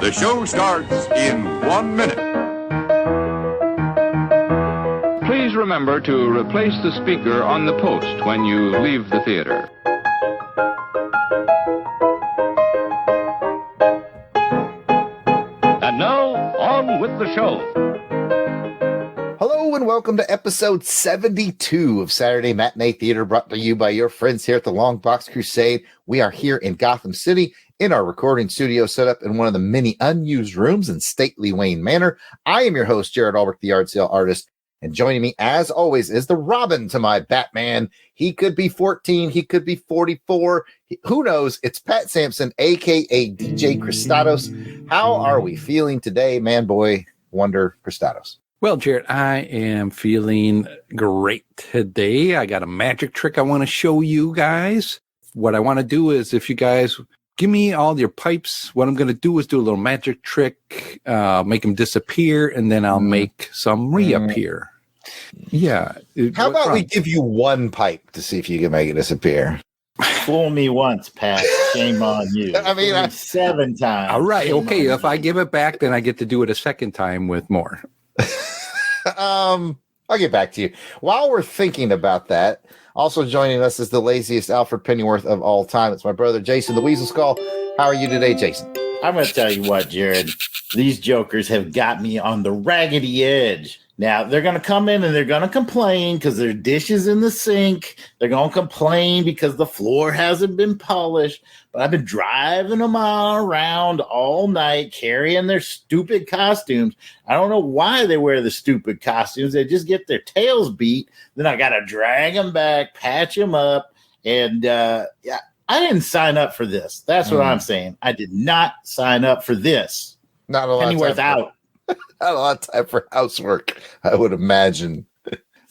The show starts in 1 minute. Please remember to replace the speaker on the post when you leave the theater. And now, on with the show. Hello and welcome to episode 72 of Saturday Matinee Theatre, brought to you by your friends here at the Longbox Crusade. We are here in Gotham City in our recording studio set up in one of the many unused rooms in stately Wayne Manor. I am your host, Jared Albrecht, the yard sale artist, and joining me as always is the Robin to my Batman. He could be 14, he could be 44, who knows? It's Pat Sampson, aka DJ Cristados. How are we feeling today, man boy wonder Cristados? Well, Jared, I am feeling great today. I got a magic trick I want to show you guys. What I want to do is, if you guys give me all your pipes, what I'm going to do is do a little magic trick, make them disappear, and then I'll make some reappear. Yeah. How about we give you one pipe to see if you can make it disappear? Fool me once, Pat. Shame on you. I mean, 7 times. All right. Shame Okay. on If you. I give it back, then I get to do it a second time with more. I'll get back to you. While we're thinking about that, also joining us is the laziest Alfred Pennyworth of all time. It's my brother, Jason the Weasel Skull. How are you today, Jason? I'm going to tell you what, Jared. These jokers have got me on the raggedy edge. Now, they're going to come in and they're going to complain because their dishes in the sink. They're going to complain because the floor hasn't been polished. But I've been driving them all around all night, carrying their stupid costumes. I don't know why they wear the stupid costumes. They just get their tails beat. Then I got to drag them back, patch them up. And I didn't sign up for this. That's what I'm saying. I did not sign up for this. Not a lot Pennyworth out. Not a lot of time for housework, I would imagine.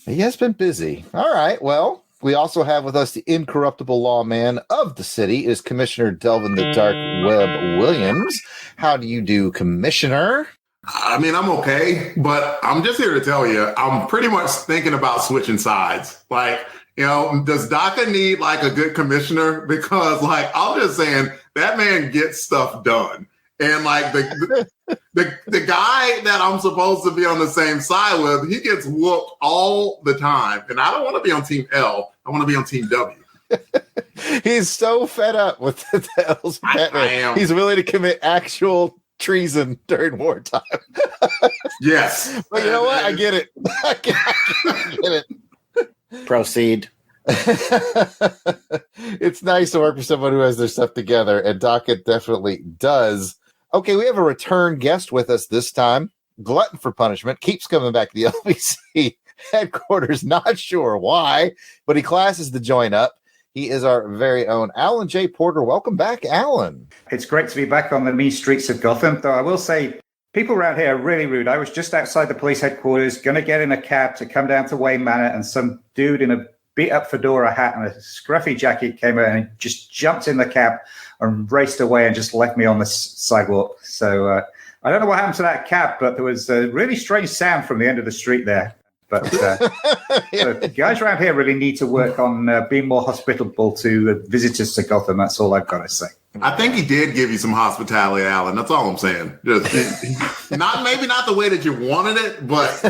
He has been busy. All right. Well, we also have with us the incorruptible lawman of the city is Commissioner Delvin the Dark Webb Williams. How do you do, Commissioner? I mean, I'm okay, but I'm just here to tell you, I'm pretty much thinking about switching sides. Like, you know, does Daka need like a good commissioner? Because like, I'm just saying that man gets stuff done. And like the guy that I'm supposed to be on the same side with, he gets whooped all the time. And I don't want to be on Team L. I want to be on Team W. He's so fed up with the L's. I am. He's willing to commit actual treason during wartime. Yes. But you know what? I get it. I get it. Proceed. It's nice to work with someone who has their stuff together, and Docket definitely does. Okay, we have a return guest with us this time. Glutton for punishment keeps coming back to the LBC headquarters. Not sure why, but he classes to join up. He is our very own Alan J. Porter. Welcome back, Alan. It's great to be back on the mean streets of Gotham, though I will say people around here are really rude. I was just outside the police headquarters, going to get in a cab to come down to Wayne Manor, and some dude in a beat-up fedora hat and a scruffy jacket came out and just jumped in the cab and raced away and just left me on the sidewalk. So I don't know what happened to that cab, but there was a really strange sound from the end of the street there. But so guys around here really need to work on being more hospitable to the visitors to Gotham. That's all I've got to say. I think he did give you some hospitality, Alan. That's all I'm saying. Just, maybe not the way that you wanted it, but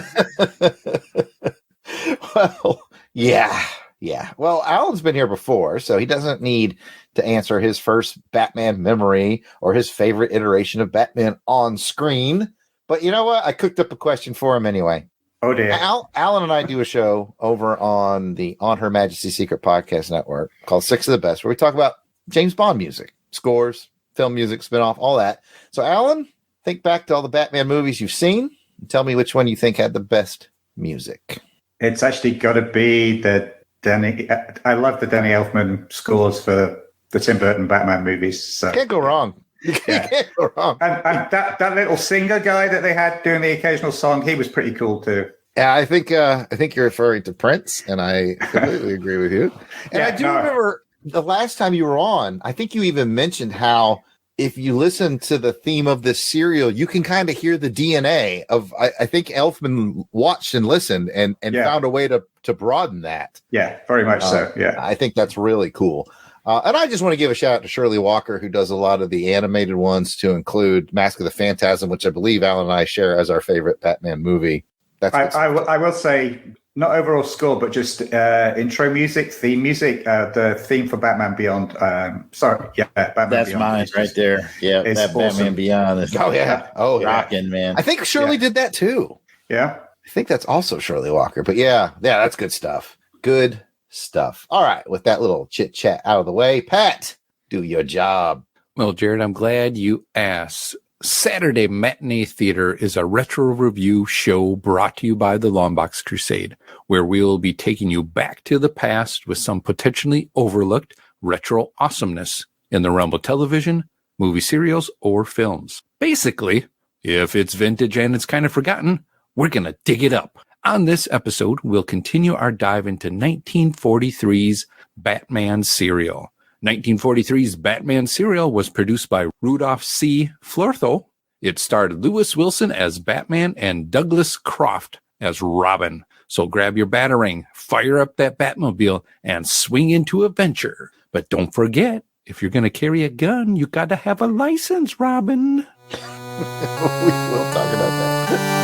Well, yeah. Well, Alan's been here before, so he doesn't need to answer his first Batman memory or his favorite iteration of Batman on screen. But you know what? I cooked up a question for him anyway. Oh, dear. Alan and I do a show over on the On Her Majesty's Secret Podcast Network called Six of the Best, where we talk about James Bond music, scores, film music, spinoff, all that. So, Alan, think back to all the Batman movies you've seen and tell me which one you think had the best music. It's actually got to be the Danny. I love the Danny Elfman scores for the Tim Burton Batman movies. So Can't go wrong. You can't go wrong. And that little singer guy that they had doing the occasional song, he was pretty cool too. Yeah, I think you're referring to Prince, and I completely agree with you. And Yeah, I do remember the last time you were on, I think you even mentioned how if you listen to the theme of this serial, you can kind of hear the DNA of, I think Elfman watched and listened and found a way to broaden that. Yeah, very much so. Yeah. I think that's really cool. And I just want to give a shout out to Shirley Walker, who does a lot of the animated ones, to include Mask of the Phantasm, which I believe Alan and I share as our favorite Batman movie. I will say, not overall score, but just intro music, theme music, the theme for Batman Beyond. Batman That's Beyond mine right there. Yeah, that awesome. Batman Beyond is rocking, man. I think Shirley did that too. Yeah. I think that's also Shirley Walker. But yeah, that's good stuff. Good stuff. All right, with that little chit chat out of the way, Pat, do your job. Well, Jared, I'm glad you asked. Saturday Matinee Theatre is a retro review show brought to you by the Longbox Crusade, where we will be taking you back to the past with some potentially overlooked retro awesomeness in the realm of television, movie serials, or films. Basically, if it's vintage and it's kind of forgotten, we're going to dig it up. On this episode, we'll continue our dive into 1943's Batman serial. 1943's Batman serial was produced by Rudolph C. Flortho. It starred Lewis Wilson as Batman and Douglas Croft as Robin. So grab your Batarang, fire up that Batmobile, and swing into adventure. But don't forget, if you're going to carry a gun, you got to have a license, Robin. We will talk about that.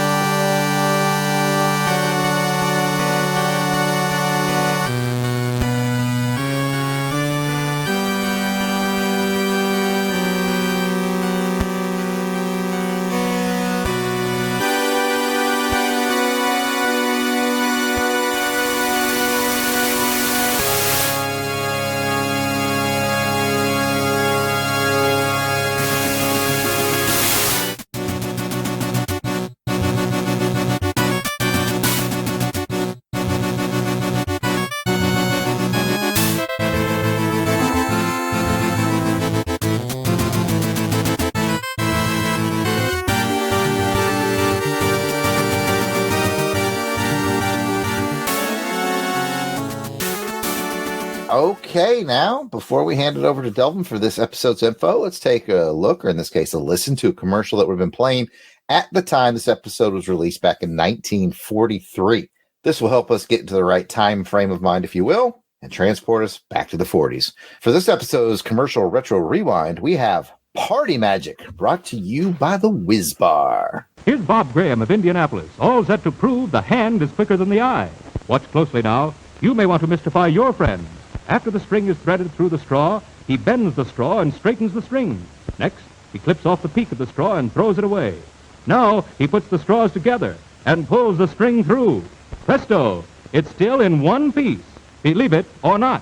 Okay, now, before we hand it over to Delvin for this episode's info, let's take a look, or in this case, a listen to a commercial that we've been playing at the time this episode was released back in 1943. This will help us get into the right time frame of mind, if you will, and transport us back to the 40s. For this episode's commercial retro rewind, we have Party Magic, brought to you by the Whiz Bar. Here's Bob Graham of Indianapolis, all set to prove the hand is quicker than the eye. Watch closely now. You may want to mystify your friend. After the string is threaded through the straw, he bends the straw and straightens the string. Next, he clips off the peak of the straw and throws it away. Now, he puts the straws together and pulls the string through. Presto! It's still in one piece. Believe it or not.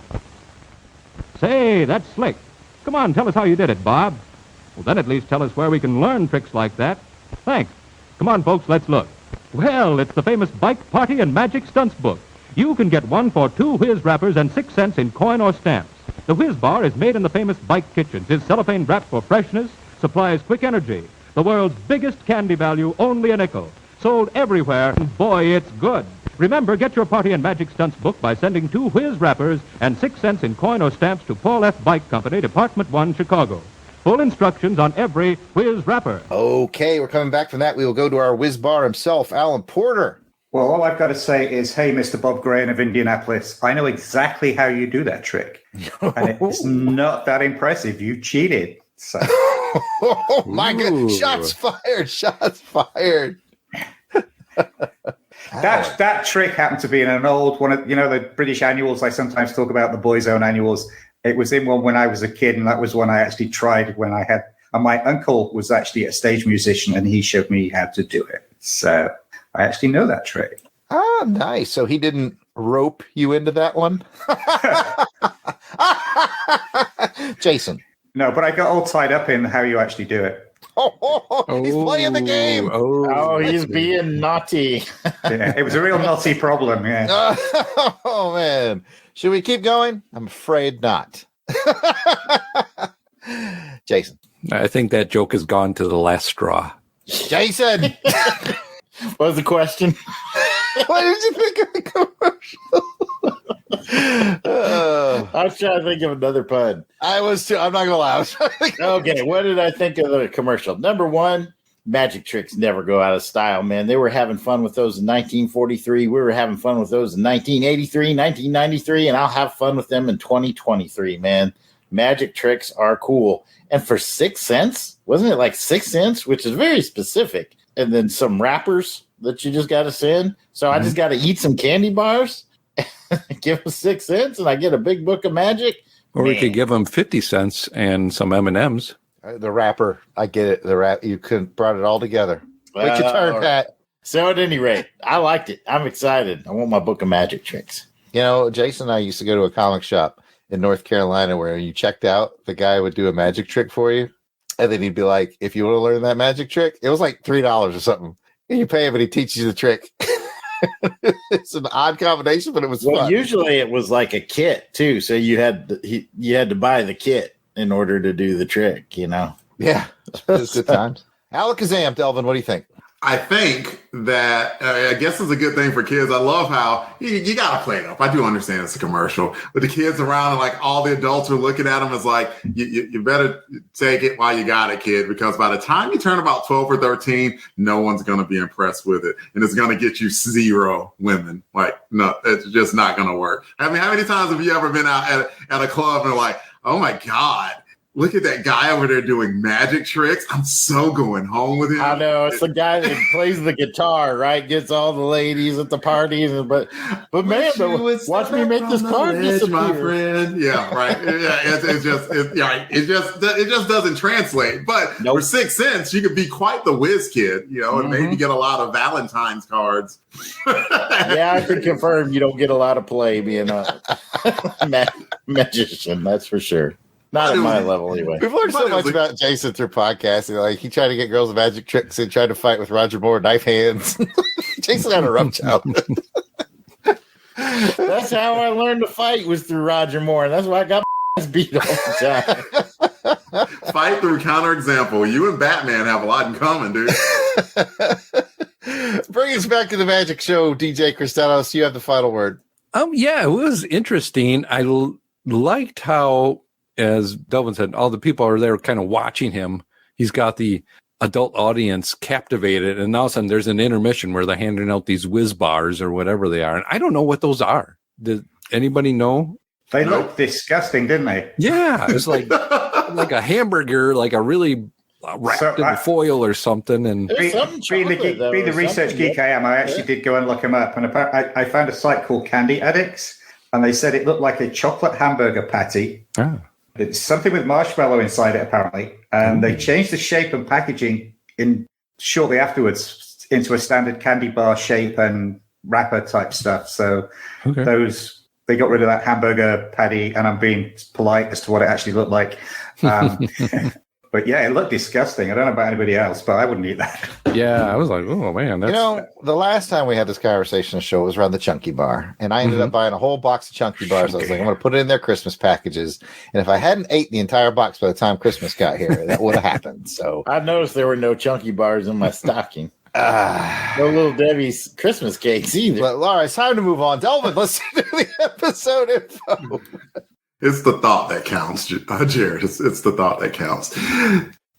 Say, that's slick. Come on, tell us how you did it, Bob. Well, then at least tell us where we can learn tricks like that. Thanks. Come on, folks, let's look. Well, it's the famous Bike Party and Magic Stunts book. You can get one for 2 whiz wrappers and 6 cents in coin or stamps. The Whiz Bar is made in the famous Bike Kitchens. Is cellophane wrapped for freshness, supplies quick energy. The world's biggest candy value, only a nickel. Sold everywhere, and boy, it's good. Remember, get your Party and Magic Stunts book by sending 2 whiz wrappers and 6 cents in coin or stamps to Paul F. Bike Company, Department 1, Chicago. Full instructions on every whiz wrapper. Okay, we're coming back from that. We will go to our Whiz Bar himself, Alan Porter. Well, all I've got to say is, hey, Mr. Bob Graham of Indianapolis, I know exactly how you do that trick. And it's not that impressive. You cheated. So. Oh, my God. Shots fired. Shots fired. That trick happened to be in an old one of, the British annuals I sometimes talk about, the Boys' Own annuals. It was in one when I was a kid, and that was one I actually tried when I had, and my uncle was actually a stage musician, and he showed me how to do it. So I actually know that trick. Ah, nice. So he didn't rope you into that one? Jason. No, but I got all tied up in how you actually do it. He's playing the game. Oh, he's being naughty. Yeah, it was a real naughty problem, yeah. Oh, man. Should we keep going? I'm afraid not. Jason. I think that joke has gone to the last straw. Jason. What was the question? What did you think of the commercial? I was trying to think of another pun. I was too. I'm not going to lie. Okay, what did I think of the commercial? Number one, magic tricks never go out of style, man. They were having fun with those in 1943. We were having fun with those in 1983, 1993, and I'll have fun with them in 2023, man. magic tricks are cool. And for 6 cents, wasn't it like 6 cents, which is very specific? And then some wrappers that you just got to send. So I just got to eat some candy bars, give them 6 cents, and I get a big book of magic. Or we could give them 50 cents and some M&Ms. The wrapper, I get it. The wrap, you could brought it all together. What's your turn, Pat? So at any rate, I liked it. I'm excited. I want my book of magic tricks. You know, Jason and I used to go to a comic shop in North Carolina where you checked out, the guy would do a magic trick for you. And then he'd be like, if you want to learn that magic trick, it was like $3 or something. And you pay him and he teaches you the trick. It's an odd combination, but it was fun. Usually it was like a kit too. So you had to buy the kit in order to do the trick, you know? Yeah. It was good times. Alakazam, Delvin, what do you think? I think that I guess it's a good thing for kids. I love how you got to play it up. I do understand it's a commercial, but the kids around and like all the adults are looking at them as like, you better take it while you got it, kid, because by the time you turn about 12 or 13, no one's going to be impressed with it. And it's going to get you 0 women. Like, no, it's just not going to work. I mean, how many times have you ever been out at a club and like, oh my God, look at that guy over there doing magic tricks. I'm so going home with him. I know. It's the guy that plays the guitar, right? Gets all the ladies at the parties. But man, watch me make this card disappear. My friend. Yeah, right. Yeah, it just doesn't translate. But for 6 cents, you could be quite the whiz kid, you know, and maybe get a lot of Valentine's cards. Yeah, I can confirm you don't get a lot of play being a magician. That's for sure. Not at my level, anyway. We've learned so much about Jason through podcasting. Like, he tried to get girls magic tricks and tried to fight with Roger Moore knife hands. Jason had a rough childhood. That's how I learned to fight, was through Roger Moore. And that's why I got beat all the time. Fight through counterexample. You and Batman have a lot in common, dude. Bring us back to the magic show, DJ Cristianos. You have the final word. Yeah, it was interesting. I liked how, as Delvin said, all the people are there kind of watching him. He's got the adult audience captivated, and all of a sudden there's an intermission where they're handing out these whiz bars or whatever they are. And I don't know what those are. Did anybody know? They look disgusting, didn't they? Yeah, it's like a hamburger, like a really wrapped in foil or something. And being the research geek I am, I actually did go and look them up, and I found a site called Candy Addicts, and they said it looked like a chocolate hamburger patty. Oh. It's something with marshmallow inside it, apparently. And they changed the shape and packaging shortly afterwards into a standard candy bar shape and wrapper type stuff. So they got rid of that hamburger patty, and I'm being polite as to what it actually looked like. But yeah, it looked disgusting. I don't know about anybody else, but I wouldn't eat that. Yeah, I was like, oh man. You know, the last time we had this conversation on the show was around the Chunky Bar. And I ended up buying a whole box of Chunky Bars. I was like, I'm going to put it in their Christmas packages. And if I hadn't ate the entire box by the time Christmas got here, that would have happened. So I noticed there were no Chunky Bars in my stocking. No Little Debbie's Christmas cakes either. But Laura, it's time to move on. Delvin, let's do the episode info. It's the thought that counts, Jared. It's the thought that counts.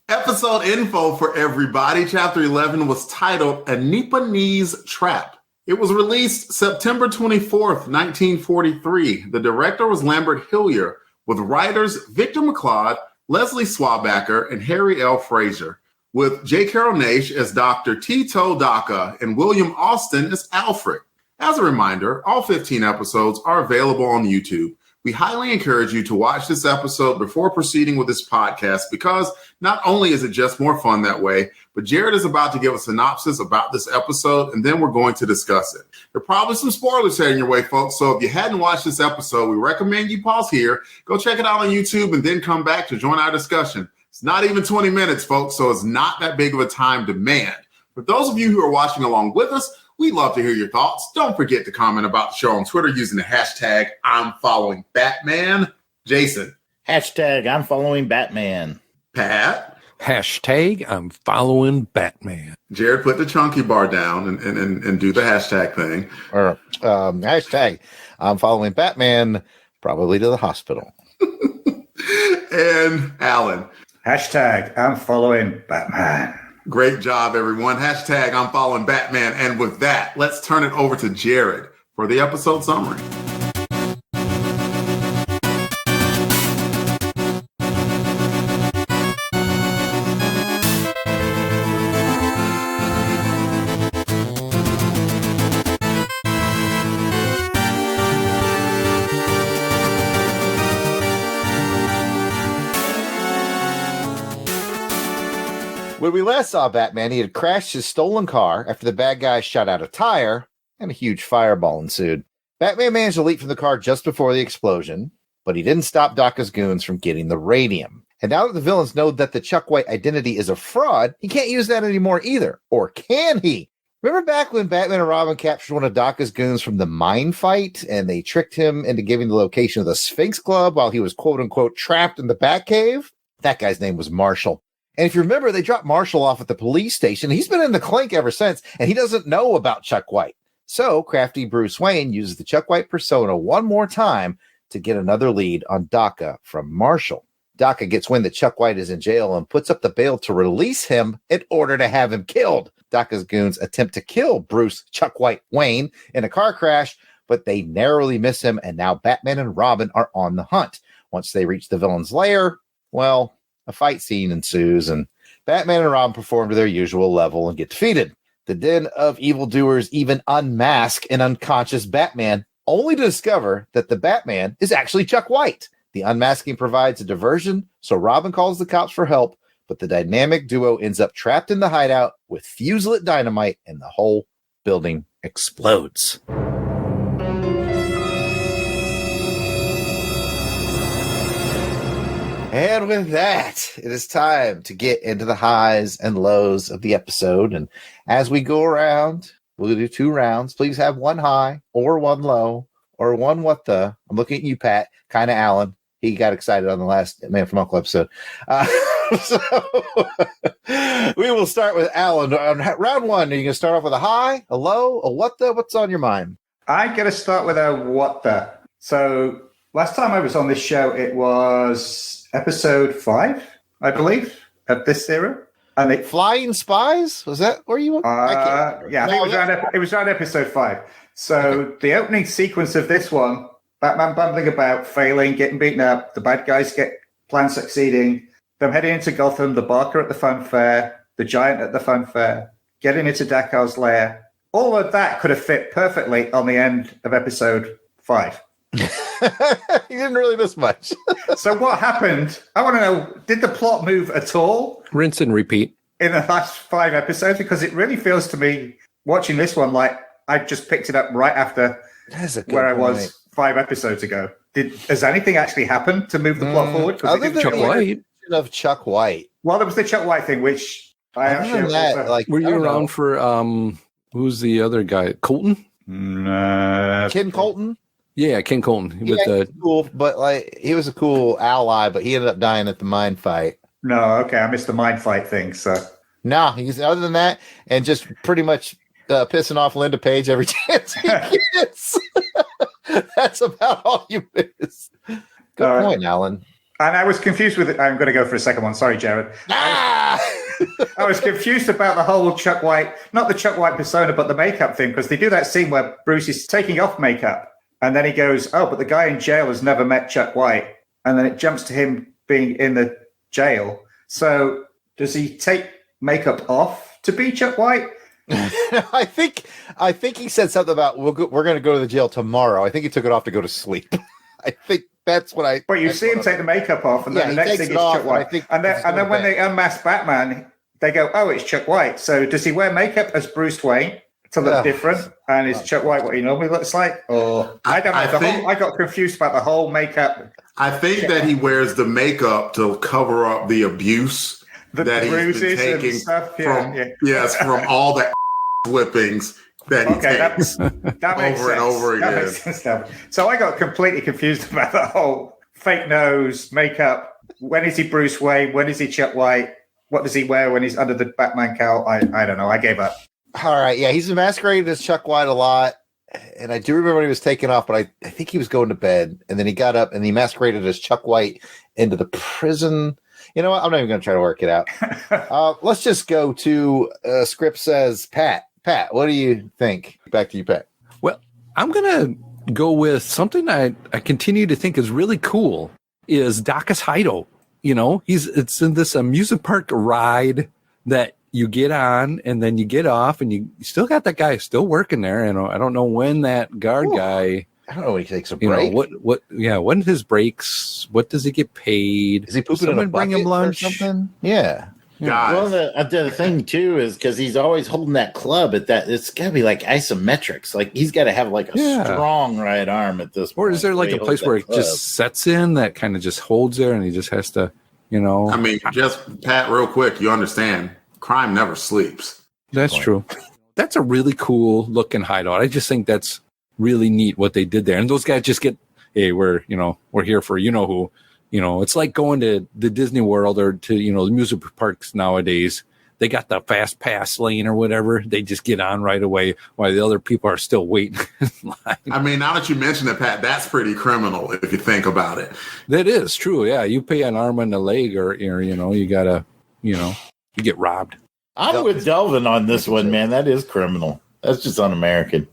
Episode info for everybody. Chapter 11 was titled A NIPPONESE TRAP. It was released September 24th, 1943. The director was Lambert Hillier, with writers Victor McLeod, Leslie Swabacker, and Harry L. Fraser, with J. Carroll Naish as Dr. Tito Daka and William Austin as Alfred. As a reminder, all 15 episodes are available on YouTube. We highly encourage you to watch this episode before proceeding with this podcast, because not only is it just more fun that way, but Jared is about to give a synopsis about this episode, and then we're going to discuss it. There are probably some spoilers heading your way, folks, so if you hadn't watched this episode, we recommend you pause here, go check it out on YouTube, and then come back to join our discussion. It's not even 20 minutes, folks, so it's not that big of a time demand. For those of you who are watching along with us, we'd love to hear your thoughts. Don't forget to comment about the show on Twitter using the hashtag I'm following Batman. Jason. Hashtag I'm following Batman. Pat. Hashtag I'm following Batman. Jared, put the Chunky Bar down and do the hashtag thing. Or hashtag I'm following Batman, probably to the hospital. And Alan. Hashtag I'm following Batman. Great job, everyone. Hashtag I'm following Batman. And with that, let's turn it over to Jared for the episode summary. When we last saw Batman, he had crashed his stolen car after the bad guy shot out a tire, and a huge fireball ensued. Batman managed to leap from the car just before the explosion, but he didn't stop Daka's goons from getting the radium. And now that the villains know that the Chuck White identity is a fraud, he can't use that anymore either. Or can he? Remember back when Batman and Robin captured one of Daka's goons from the mine fight, and they tricked him into giving the location of the Sphinx Club while he was quote-unquote trapped in the Batcave? That guy's name was Marshall. And if you remember, they dropped Marshall off at the police station. He's been in the clink ever since, and he doesn't know about Chuck White. So crafty Bruce Wayne uses the Chuck White persona one more time to get another lead on Daka from Marshall. Daka gets wind that Chuck White is in jail and puts up the bail to release him in order to have him killed. Daka's goons attempt to kill Bruce Chuck White Wayne in a car crash, but they narrowly miss him, and now Batman and Robin are on the hunt. Once they reach the villain's lair, well, a fight scene ensues, and Batman and Robin perform to their usual level and get defeated. The den of evildoers even unmask an unconscious Batman, only to discover that the Batman is actually Chuck White. The unmasking provides a diversion, so Robin calls the cops for help, but the dynamic duo ends up trapped in the hideout with fuse-lit dynamite, and the whole building explodes. And with that, it is time to get into the highs and lows of the episode. And as we go around, we'll do 2 rounds. Please have 1 high or 1 low or 1 what the. I'm looking at you, Pat, kind of Alan. He got excited on the last Man from Uncle episode. So we will start with Alan. On round 1, are you going to start off with a high, a low, a what the? What's on your mind? I'm going to start with a what the. So last time I was on this show, it was episode 5, I believe, of this era. And Flying Spies? Was that where you were? Yeah, I think it was around episode 5. So the opening sequence of this one, Batman bumbling about, failing, getting beaten up, the bad guys get plan succeeding, them heading into Gotham, the Barker at the fun fair, the Giant at the fun fair, getting into Daka's lair. All of that could have fit perfectly on the end of episode 5. You didn't really miss much. So what happened? I want to know, did the plot move at all? Rinse and repeat. In the last 5 episodes? Because it really feels to me, watching this one, like I just picked it up right after where I was 5 episodes ago. Has anything actually happened to move the plot forward? Other than Chuck White. Of Chuck White. Well, there was the Chuck White thing, which I actually were you around for who's the other guy? Colton? Ken Colton? Yeah, Ken Colton. Cool, but like he was a cool ally, but he ended up dying at the mine fight. No, okay, I missed the mine fight thing. So no, he's other than that, and just pretty much pissing off Linda Page every chance he gets. That's about all you miss. Good point, Alan. And I was confused with it. I'm going to go for a second one. Sorry, Jared. I was confused about the whole Chuck White, not the Chuck White persona, but the makeup thing, because they do that scene where Bruce is taking off makeup. And then he goes, oh, but the guy in jail has never met Chuck White. And then it jumps to him being in the jail. So does he take makeup off to be Chuck White? I think he said something about we're going to go to the jail tomorrow. I think he took it off to go to sleep. I think that's what I. But you see him take the makeup off, and then the next thing is Chuck White. And then when they unmask Batman, they go, "Oh, it's Chuck White." So does he wear makeup as Bruce Wayne to look different? And is Chuck White what he normally looks like? Or I don't know. I got confused about the whole makeup. I think that he wears the makeup to cover up the abuse that he's been taking from all the whippings that he takes that makes over sense. and over again. That makes sense now. So I got completely confused about the whole fake nose, makeup. When is he Bruce Wayne? When is he Chuck White? What does he wear when he's under the Batman cowl? I don't know. I gave up. All right. Yeah, he's masqueraded as Chuck White a lot. And I do remember when he was taken off, but I think he was going to bed. And then he got up and he masqueraded as Chuck White into the prison. You know what? I'm not even going to try to work it out. Let's just go to script says, Pat, what do you think? Back to you, Pat. Well, I'm going to go with something I continue to think is really cool is Daka's hideout. You know, it's in this amusement park ride that you get on and then you get off and you still got that guy still working there. And I don't know when that guard guy, I don't know when he takes a break. When his breaks, what does he get paid? Is he pooping in a bucket or something? Yeah. Guys, Well, the thing too is because he's always holding that club at that. It's got to be like isometrics. Like he's got to have like a strong right arm at this point. Or is there like a place where it just sets in that kind of just holds there, and he just has to, I mean, just Pat, real quick, you understand, crime never sleeps. That's true. That's a really cool looking hideout. I just think that's really neat what they did there. And those guys just get, hey, we're here for who. It's like going to the Disney World or to, the music parks nowadays. They got the fast pass lane or whatever. They just get on right away while the other people are still waiting in line. I mean, now that you mention it, Pat, that's pretty criminal if you think about it. That is true. Yeah. You pay an arm and a leg or you gotta, you get robbed. I'm with Delvin on this one, man. That is criminal. That's just un-American.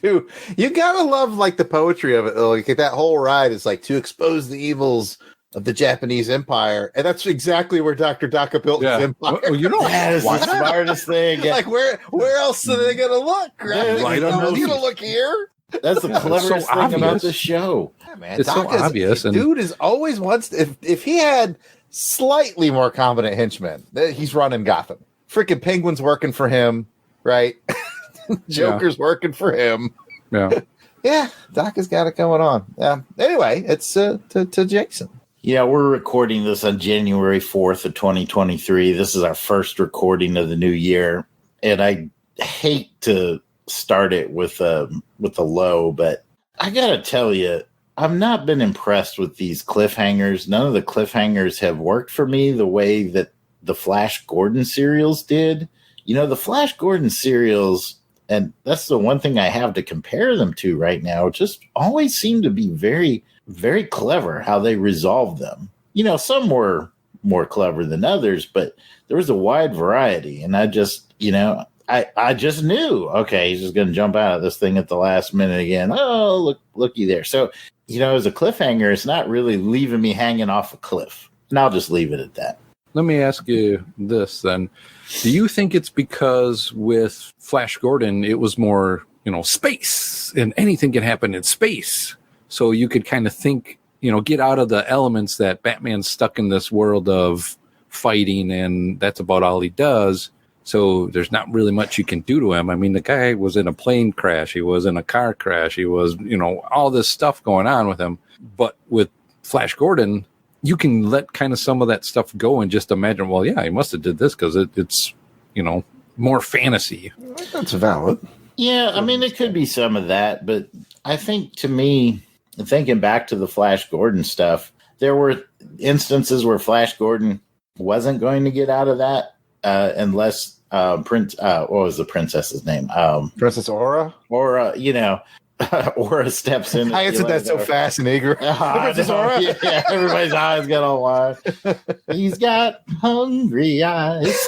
Dude, you gotta love like the poetry of it. Like that whole ride is like to expose the evils of the Japanese Empire, and that's exactly where Dr. Daka built his empire. Well, that is the smartest thing. Like where else are they gonna look? Right? They're gonna look here. That's the cleverest thing about the show. Yeah, man, it's so obvious. Dude is always wants if he had slightly more competent henchmen, he's running Gotham. Freaking Penguin's working for him, right? Joker's working for him. Yeah. Yeah, Daka's got it going on. Anyway, it's to Jason. Yeah, we're recording this on January 4th of 2023. This is our first recording of the new year. And I hate to start it with a low, but I got to tell you, I've not been impressed with these cliffhangers. None of the cliffhangers have worked for me the way that the Flash Gordon serials did. The Flash Gordon serials, and that's the one thing I have to compare them to right now, just always seem to be very, very clever how they resolved them. Some were more clever than others, but there was a wide variety. And I just, I just knew, okay, he's just going to jump out of this thing at the last minute again. Oh, looky there. So, as a cliffhanger, it's not really leaving me hanging off a cliff. And I'll just leave it at that. Let me ask you this then. Do you think it's because with Flash Gordon, it was more, space and anything can happen in space? So you could kind of think, get out of the elements that Batman's stuck in this world of fighting and that's about all he does. So there's not really much you can do to him. I mean, the guy was in a plane crash. He was in a car crash. He was, all this stuff going on with him. But with Flash Gordon, you can let kind of some of that stuff go and just imagine, well, yeah, he must have did this because it's, more fantasy. That's valid. Yeah, I mean, it could be some of that. But I think to me, thinking back to the Flash Gordon stuff, there were instances where Flash Gordon wasn't going to get out of that unless what was the princess's name? Princess Aura? Aura, Aura steps in. I answered that so fast and eager. Princess Aura? Yeah, everybody's eyes got all wide. He's got hungry eyes.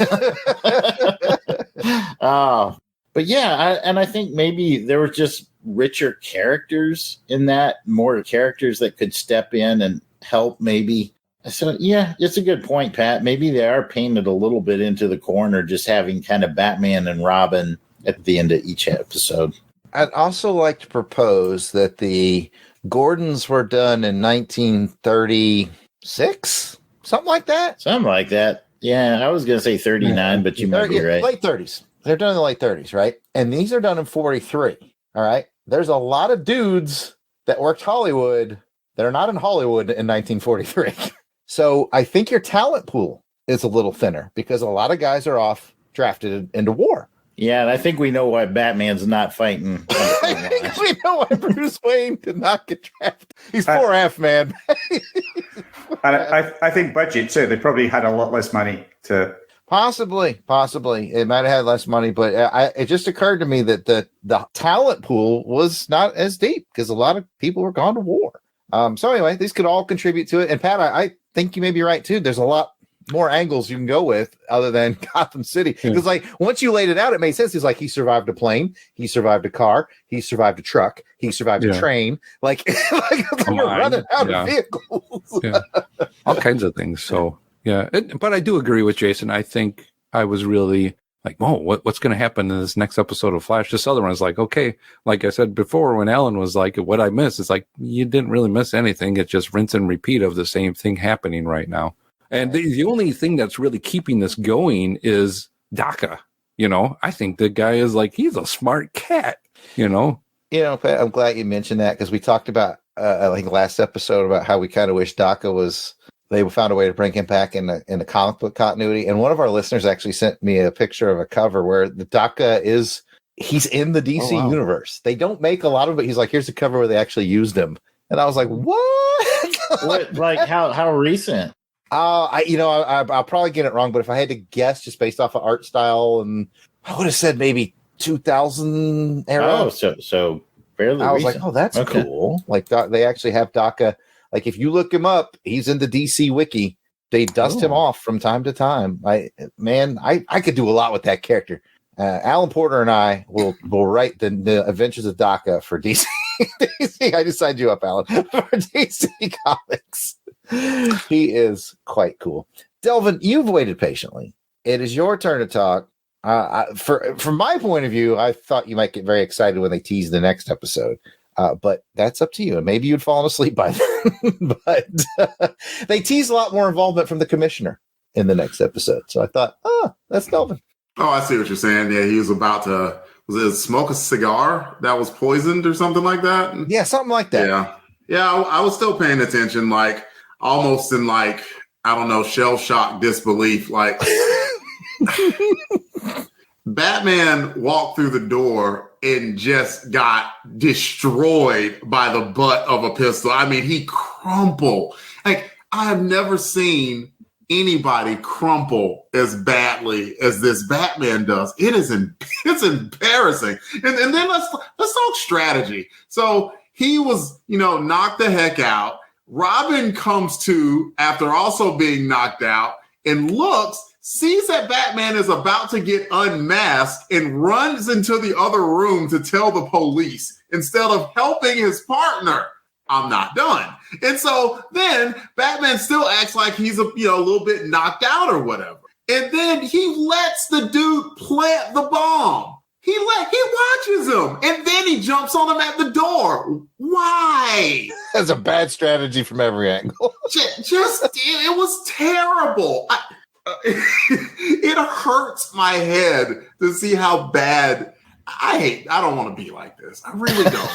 But yeah, I think maybe there were just richer characters in that, more characters that could step in and help maybe. So, yeah, it's a good point, Pat. Maybe they are painted a little bit into the corner, just having kind of Batman and Robin at the end of each episode. I'd also like to propose that the Gordons were done in 1936, something like that. Something like that. Yeah, I was going to say 39, but you might be right. Late 30s. They're done in the late 30s, right? And these are done in 43, all right? There's a lot of dudes that worked Hollywood that are not in Hollywood in 1943. So I think your talent pool is a little thinner because a lot of guys are off drafted into war. Yeah, and I think we know why Batman's not fighting. I think we know why Bruce Wayne did not get drafted. He's 4F, man. And I think budget too. They probably had a lot less money to. Possibly. It might have had less money, but it just occurred to me that the talent pool was not as deep because a lot of people were gone to war. So anyway, these could all contribute to it. And Pat, I think you may be right too. There's a lot more angles you can go with other than Gotham City. Because like once you laid it out, it made sense. He's like, he survived a plane, he survived a car, he survived a truck, he survived a train. Like we're running out of vehicles. All kinds of things. So yeah, but I do agree with Jason. I think I was really like, whoa, what's going to happen in this next episode of Flash? This other one is like, okay, like I said before, when Alan was like, what I missed, it's like, you didn't really miss anything. It's just rinse and repeat of the same thing happening right now. And the only thing that's really keeping this going is Daka. I think the guy is he's a smart cat, Pat, I'm glad you mentioned that because we talked about, I think last episode about how we kind of wish Daka they found a way to bring him back in the comic book continuity. And one of our listeners actually sent me a picture of a cover where the Daka he's in the DC universe. They don't make a lot of it. He's like, here's the cover where they actually used him. And I was like, what? How recent? I'll probably get it wrong, but if I had to guess just based off of art style, and I would have said maybe 2000 era. Oh, so fairly I was recent. like, oh, that's cool. They actually have Daka. If you look him up, he's in the DC wiki. They dust him off from time to time. I could do a lot with that character. Alan Porter and I will write the Adventures of Daka for DC. I just signed you up, Alan, for DC Comics. He is quite cool. Delvin, you've waited patiently. It is your turn to talk. From my point of view, I thought you might get very excited when they tease the next episode. But that's up to you. And maybe you'd fallen asleep by then. But they tease a lot more involvement from the commissioner in the next episode. So I thought, that's Delvin. Oh, I see what you're saying. Yeah, he was about to smoke a cigar that was poisoned or something like that? Yeah, something like that. Yeah, I was still paying attention, almost in I don't know, shell shock disbelief. Batman walked through the door and just got destroyed by the butt of a pistol. I mean, he crumpled. I have never seen anybody crumple as badly as this Batman does. It's embarrassing. And then let's talk strategy. So he was, knocked the heck out. Robin comes to after also being knocked out and sees that Batman is about to get unmasked and runs into the other room to tell the police instead of helping his partner. I'm not done. And so then Batman still acts like he's a little bit knocked out or whatever. And then he lets the dude plant the bomb. He watches him and then he jumps on him at the door. Why? That's a bad strategy from every angle. It was terrible. It hurts my head to see how bad I don't want to be like this. I really don't.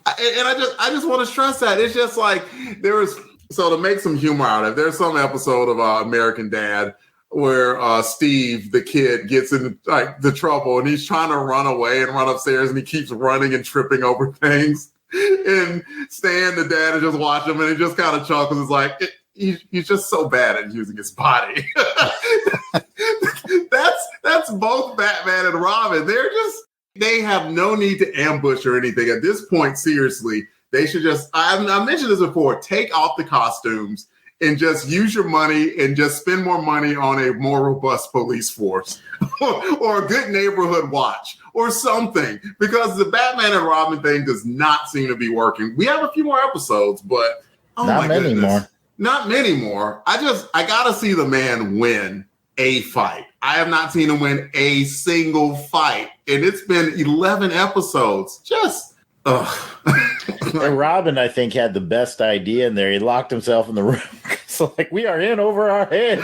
And I just want to stress that it's just to make some humor out of it. There's some episode of American Dad where Steve, the kid, gets into the trouble and he's trying to run away and run upstairs and he keeps running and tripping over things. And Stan, the dad, is just watching him and he just kind of chuckles. It's like, he's just so bad at using his body. That's both Batman and Robin. They have no need to ambush or anything. At this point, seriously, they should just, I mentioned this before, take off the costumes and just use your money and just spend more money on a more robust police force or a good neighborhood watch or something, because the Batman and Robin thing does not seem to be working. We have a few more episodes, but not many more. Not many more. I got to see the man win a fight. I have not seen him win a single fight. And it's been 11 episodes. And Robin, I think, had the best idea in there. He locked himself in the room. So, we are in over our heads.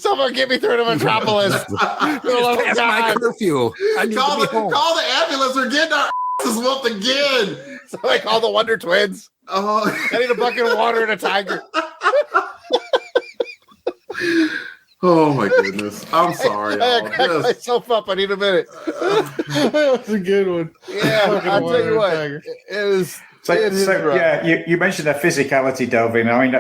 Someone get me through to Metropolis. Past my curfew. I need to be home. Call the ambulance. We're getting our asses whooped again. So I call the Wonder Twins. I need a bucket of water and a tiger. Oh my goodness. I'm sorry. I cracked myself up. I need a minute. That was a good one. Yeah, I'll tell you what. It is. You mentioned the physicality, Delvin. I mean,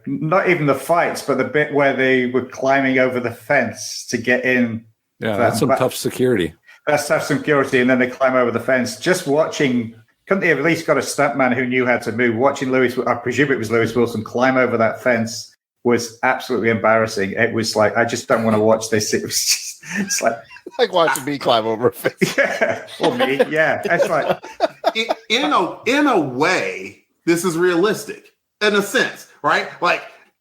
not even the fights, but the bit where they were climbing over the fence to get in. Yeah, that's some tough security. That's tough security, and then they climb over the fence. Just watching, couldn't they have at least got a stuntman who knew how to move? Watching I presume it was Lewis Wilson, climb over that fence was absolutely embarrassing. It was like, I just don't want to watch this. It was just, it's like watching me climb over a fence. Yeah, or me. Yeah, that's right. In a way, this is realistic in a sense, right?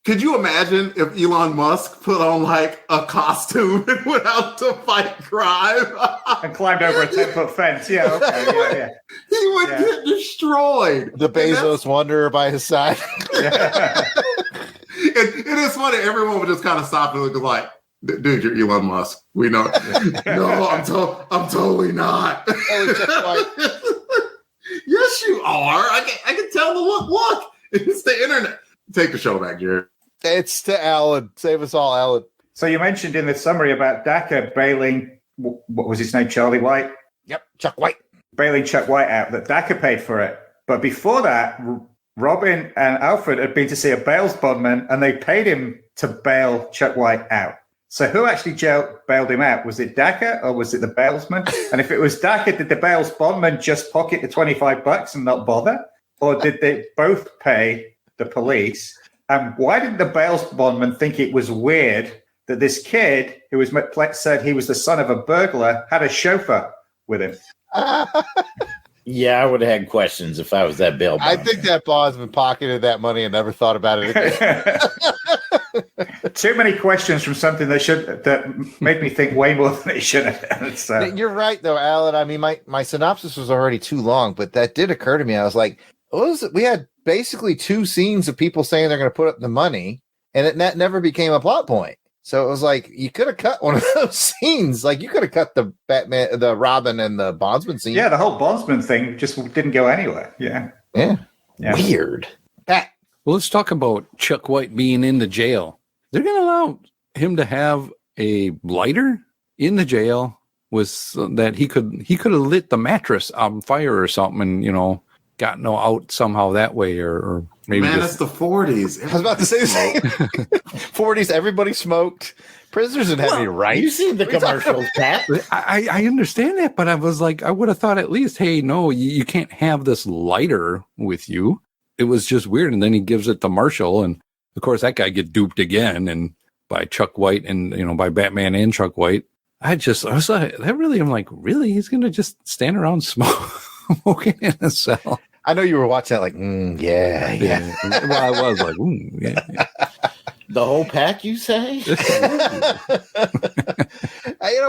Could you imagine if Elon Musk put on like a costume and went out to fight crime and climbed over a 10-foot fence? Yeah, okay, yeah. He would get destroyed. The Bezos Wanderer by his side. It is funny. Everyone would just kind of stop and look like, dude, you're Elon Musk. We know. No, I'm totally not. Yes, you are. I can tell the look. Look, it's the internet. Take the show back, Jared. It's to Alan. Save us all, Alan. So you mentioned in the summary about Daka bailing, what was his name, Charlie White? Yep, Chuck White. Bailing Chuck White out, that Daka paid for it. But before that, Robin and Alfred had been to see a bail bondman, and they paid him to bail Chuck White out. So who actually bailed him out? Was it Daka or was it the bailsman? And if it was Daka, did the bail bondman just pocket the $25 and not bother? Or did they both pay the police? And why did the bail bondman think it was weird that this kid, who was said he was the son of a burglar, had a chauffeur with him? Yeah, I would have had questions if I was that bail bondman. I think that bondsman pocketed that money and never thought about it again. Too many questions from something that made me think way more than it should have. So. You're right, though, Alan. I mean, my synopsis was already too long, but that did occur to me. I was like, we had basically 2 scenes of people saying they're going to put up the money, and that never became a plot point. So it was like, you could have cut one of those scenes. Like, you could have cut the Batman, the Robin, and the bondsman scene. Yeah, the whole bondsman thing just didn't go anywhere. Yeah. Weird. Pat. Well, let's talk about Chuck White being in the jail. They're going to allow him to have a lighter in the jail that he could have lit the mattress on fire or something and, gotten out somehow that way or maybe. Man, it's the 40s. I was about to say the same. 40s, everybody smoked. Prisoners didn't have any rights. You see the commercials, Pat. I understand that, but I was like, I would have thought at least, hey, no, you can't have this lighter with you. It was just weird. And then he gives it to Marshall. And of course, that guy get duped again and by Chuck White and, by Batman and Chuck White. I was like, I'm like, really? He's going to just stand around smoking in a cell. I know you were watching that like, yeah. Well, I was like, yeah. The whole pack, you say?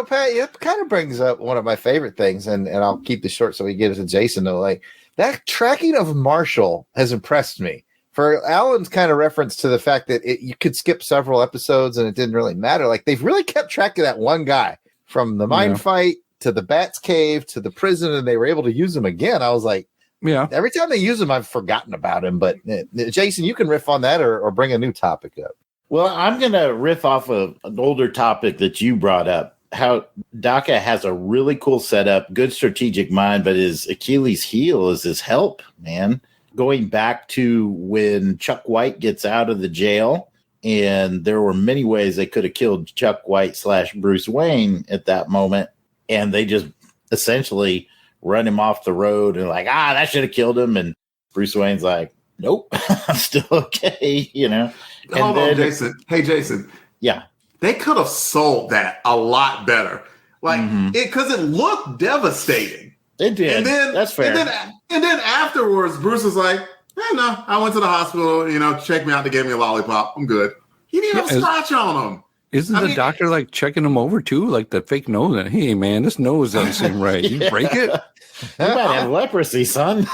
Pat, it kind of brings up one of my favorite things, and I'll keep this short so we get it to Jason, though. Like, that tracking of Marshall has impressed me. For Alan's kind of reference to the fact that you could skip several episodes and it didn't really matter. Like, they've really kept track of that one guy from the mine fight to the Bat's Cave to the prison, and they were able to use him again. I was like, yeah. Every time they use him, I've forgotten about him. But Jason, you can riff on that or bring a new topic up. Well, I'm going to riff off of an older topic that you brought up, how Daka has a really cool setup, good strategic mind, but his Achilles heel is his help, man. Going back to when Chuck White gets out of the jail, and there were many ways they could have killed Chuck White / Bruce Wayne at that moment, and they just essentially run him off the road and like, that should have killed him. And Bruce Wayne's like, nope, I'm still okay, Hold on, Jason. Hey, Jason. Yeah. They could have sold that a lot better. Like, because it looked devastating. It did. And then, that's fair. And then afterwards, Bruce was like, no, I went to the hospital, checked me out. They gave me a lollipop. I'm good. He didn't have a scratch on him. Isn't the doctor like checking him over too? Like the fake nose? And, hey, man, this nose doesn't seem right. You break it? You might have leprosy, son.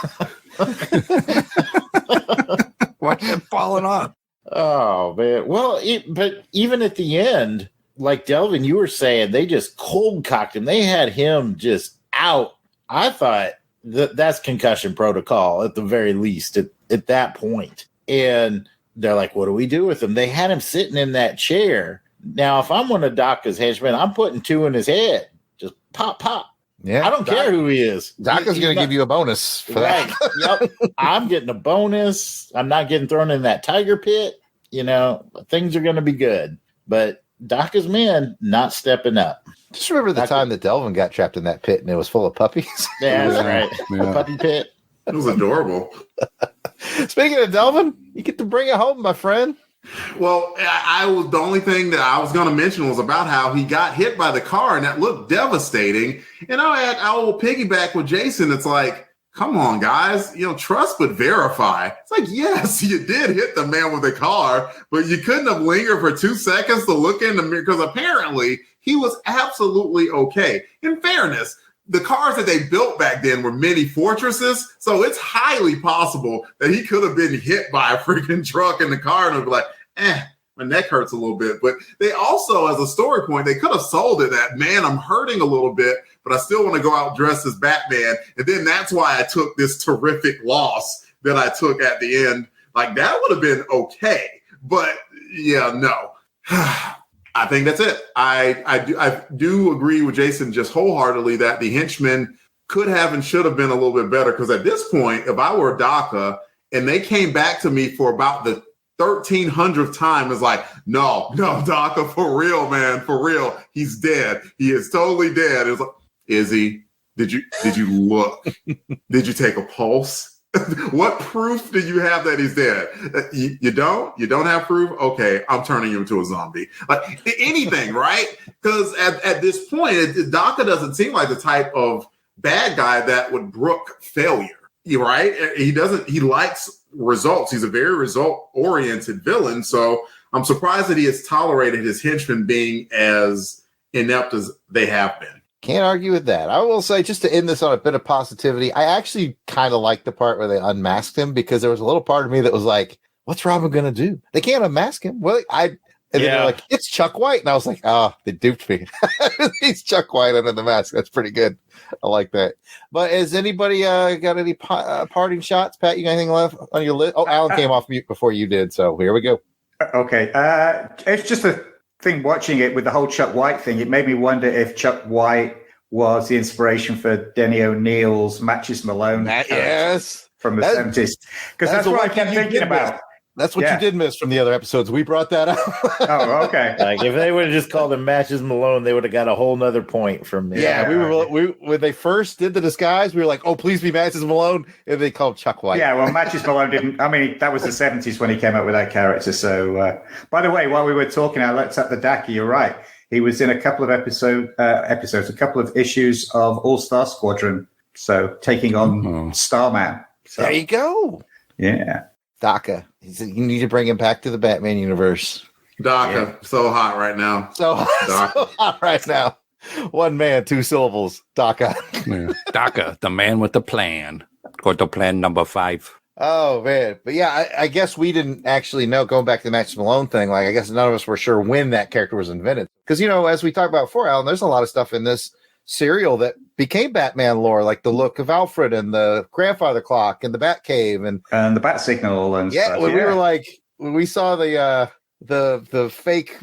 Watch it falling off. Oh, man. Well, but even at the end, like Delvin, you were saying, they just cold cocked him. They had him just out. I thought that's concussion protocol at the very least at that point. And they're like, what do we do with him? They had him sitting in that chair. Now, if I'm one of Daka's henchmen, I'm putting 2 in his head. Just pop, pop. Yeah, I don't care who he is. Daka's going to give you a bonus for that. Yep. I'm getting a bonus. I'm not getting thrown in that tiger pit. Things are going to be good. But Daka's men not stepping up. Just remember the time that Delvin got trapped in that pit and it was full of puppies. Yeah, that's right. Yeah. Puppy pit. It was adorable. Speaking of Delvin, you get to bring it home, my friend. Well, the only thing that I was going to mention was about how he got hit by the car, and that looked devastating. And I will piggyback with Jason. It's like, come on, guys, trust but verify. It's like, yes, you did hit the man with the car, but you couldn't have lingered for 2 seconds to look in the mirror because apparently he was absolutely okay. In fairness, the cars that they built back then were mini fortresses, so it's highly possible that he could have been hit by a freaking truck in the car and would be like, my neck hurts a little bit. But they also, as a story point, they could have sold it that, man, I'm hurting a little bit, but I still want to go out dressed as Batman. And then that's why I took this terrific loss that I took at the end. Like, that would have been okay. But, yeah, no. I think that's it. I do agree with Jason just wholeheartedly that the henchmen could have and should have been a little bit better. Because at this point, if I were Daka and they came back to me for about the 1300th time, it's like, no, Daka, for real, man, for real. He's dead. He is totally dead. It's like, is he? Did you look? Did you take a pulse? What proof do you have that he's dead? You don't? You don't have proof? Okay, I'm turning you into a zombie. Like anything, right? Because at this point, Daka doesn't seem like the type of bad guy that would brook failure, right? He doesn't. He likes results. He's a very result-oriented villain. So I'm surprised that he has tolerated his henchmen being as inept as they have been. Can't argue with that. I will say, just to end this on a bit of positivity, I actually kind of liked the part where they unmasked him, because there was a little part of me that was like, what's Robin going to do? They can't unmask him. Well, and then they're like, it's Chuck White. And I was like, they duped me. He's Chuck White under the mask. That's pretty good. I like that. But has anybody got any parting shots? Pat, you got anything left on your list? Oh, Alan came off mute before you did. So here we go. Okay. It's just a thing watching it with the whole Chuck White thing. It made me wonder if Chuck White was the inspiration for Denny O'Neil's Matches Malone from the 70s. Because that's what I kept thinking about. That's what you did miss from the other episodes. We brought that up. Oh, okay. Like if they would have just called him Matches Malone, they would have got a whole nother point from me. Yeah, we when they first did the disguise, we were like, "Oh, please be Matches Malone," and they called Chuck White. Yeah, well, Matches Malone didn't. I mean, that was the 70s when he came up with that character. So, by the way, while we were talking, I looked up the Daka. You're right. He was in a couple of episodes, a couple of issues of All Star Squadron. So taking on Starman. So, there you go. Yeah. Daka. He said you need to bring him back to the Batman universe. Daka, so hot right now. So hot right now. One man, 2 syllables. Daka. Daka, the man with the plan. Go to plan number 5. Oh, man. But yeah, I guess we didn't actually know, going back to the Matches Malone thing, like I guess none of us were sure when that character was invented. Because, as we talked about before, Alan, there's a lot of stuff in this serial that became Batman lore, like the look of Alfred and the grandfather clock and the Batcave and the Bat Signal and stuff. We were like, when we saw the fake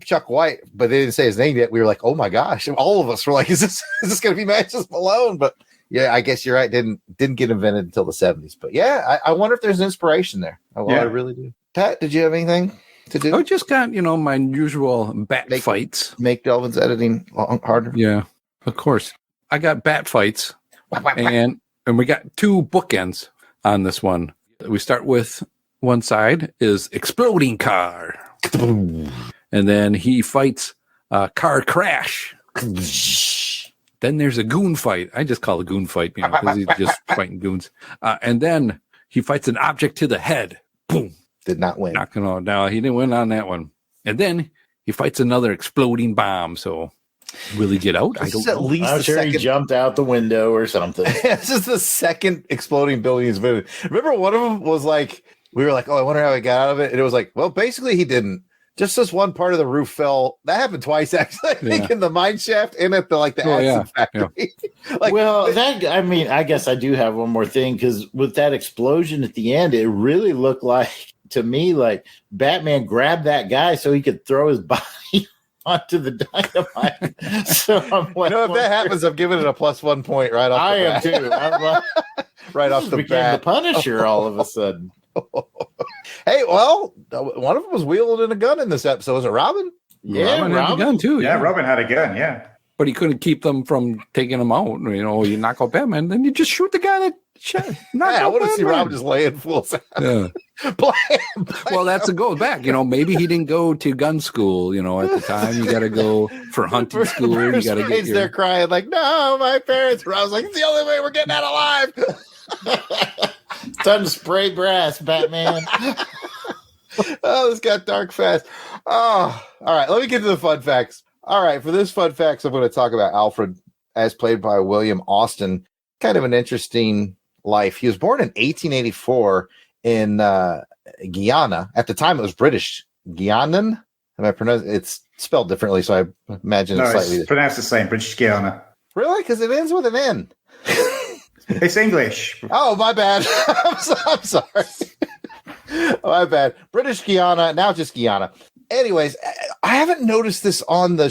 Chuck White, but they didn't say his name yet, we were like, oh my gosh, really? All of us were like, is this going to be Matches Malone? But yeah, I guess you're right. Didn't get invented until the 70s. But yeah, I wonder if there's an inspiration there. I really do. Pat, did you have anything to do? I just got my usual bat fights. Make Delvin's editing harder. Yeah. Of course. I got bat fights, and we got 2 bookends on this one. We start with one side is exploding car. And then he fights car crash. Then there's a goon fight. I just call it a goon fight, because he's just fighting goons. And then he fights an object to the head. Boom. Did not win. Knocking on. No, he didn't win on that one. And then he fights another exploding bomb. So will he get out? I don't know. I'm sure he jumped out the window or something. This is the second exploding building he's been in. Remember, one of them was like, we were like, oh, I wonder how he got out of it. And it was like, well, basically he didn't. Just this one part of the roof fell. That happened twice, actually. I think in the mine shaft and at the acid factory. Yeah. I guess I do have one more thing, because with that explosion at the end, it really looked like, to me, like Batman grabbed that guy so he could throw his body onto the dynamite. So I'm like, if that happens, I'm giving it a +1 point right off. I am too. I'm like, right off the bat. The Punisher all of a sudden. Hey, well, one of them was wielding a gun in this episode. Was it Robin? Yeah, Robin had a gun too. Yeah, Robin had a gun. Yeah, but he couldn't keep them from taking him out. You knock out Batman, then you just shoot the guy that I want to see Rob just laying fools out. Yeah. Well, that's a go back. Maybe he didn't go to gun school. At the time, you got to go for hunting school. You got to get there crying like, "No, my parents." Rob's like, "It's the only way we're getting out alive." It's time to spray brass, Batman. Oh, this got dark fast. Oh, all right. Let me get to the fun facts. All right, for this fun facts, I'm going to talk about Alfred, as played by William Austin. Kind of an interesting life. He was born in 1884 in Guyana. At the time, it was British. Guianan? Am I pronouncing? It's spelled differently, so I imagine it's slightly. It's pronounced the same, British Guiana. Really? Because it ends with an N. It's English. Oh, my bad. I'm sorry. My bad. British Guiana, now just Guyana. Anyways, I haven't noticed this on the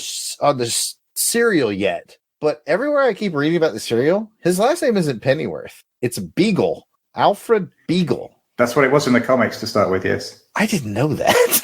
cereal yet, but everywhere I keep reading about the cereal, his last name isn't Pennyworth. It's Beagle. Alfred Beagle. That's what it was in the comics to start with, yes. I didn't know that.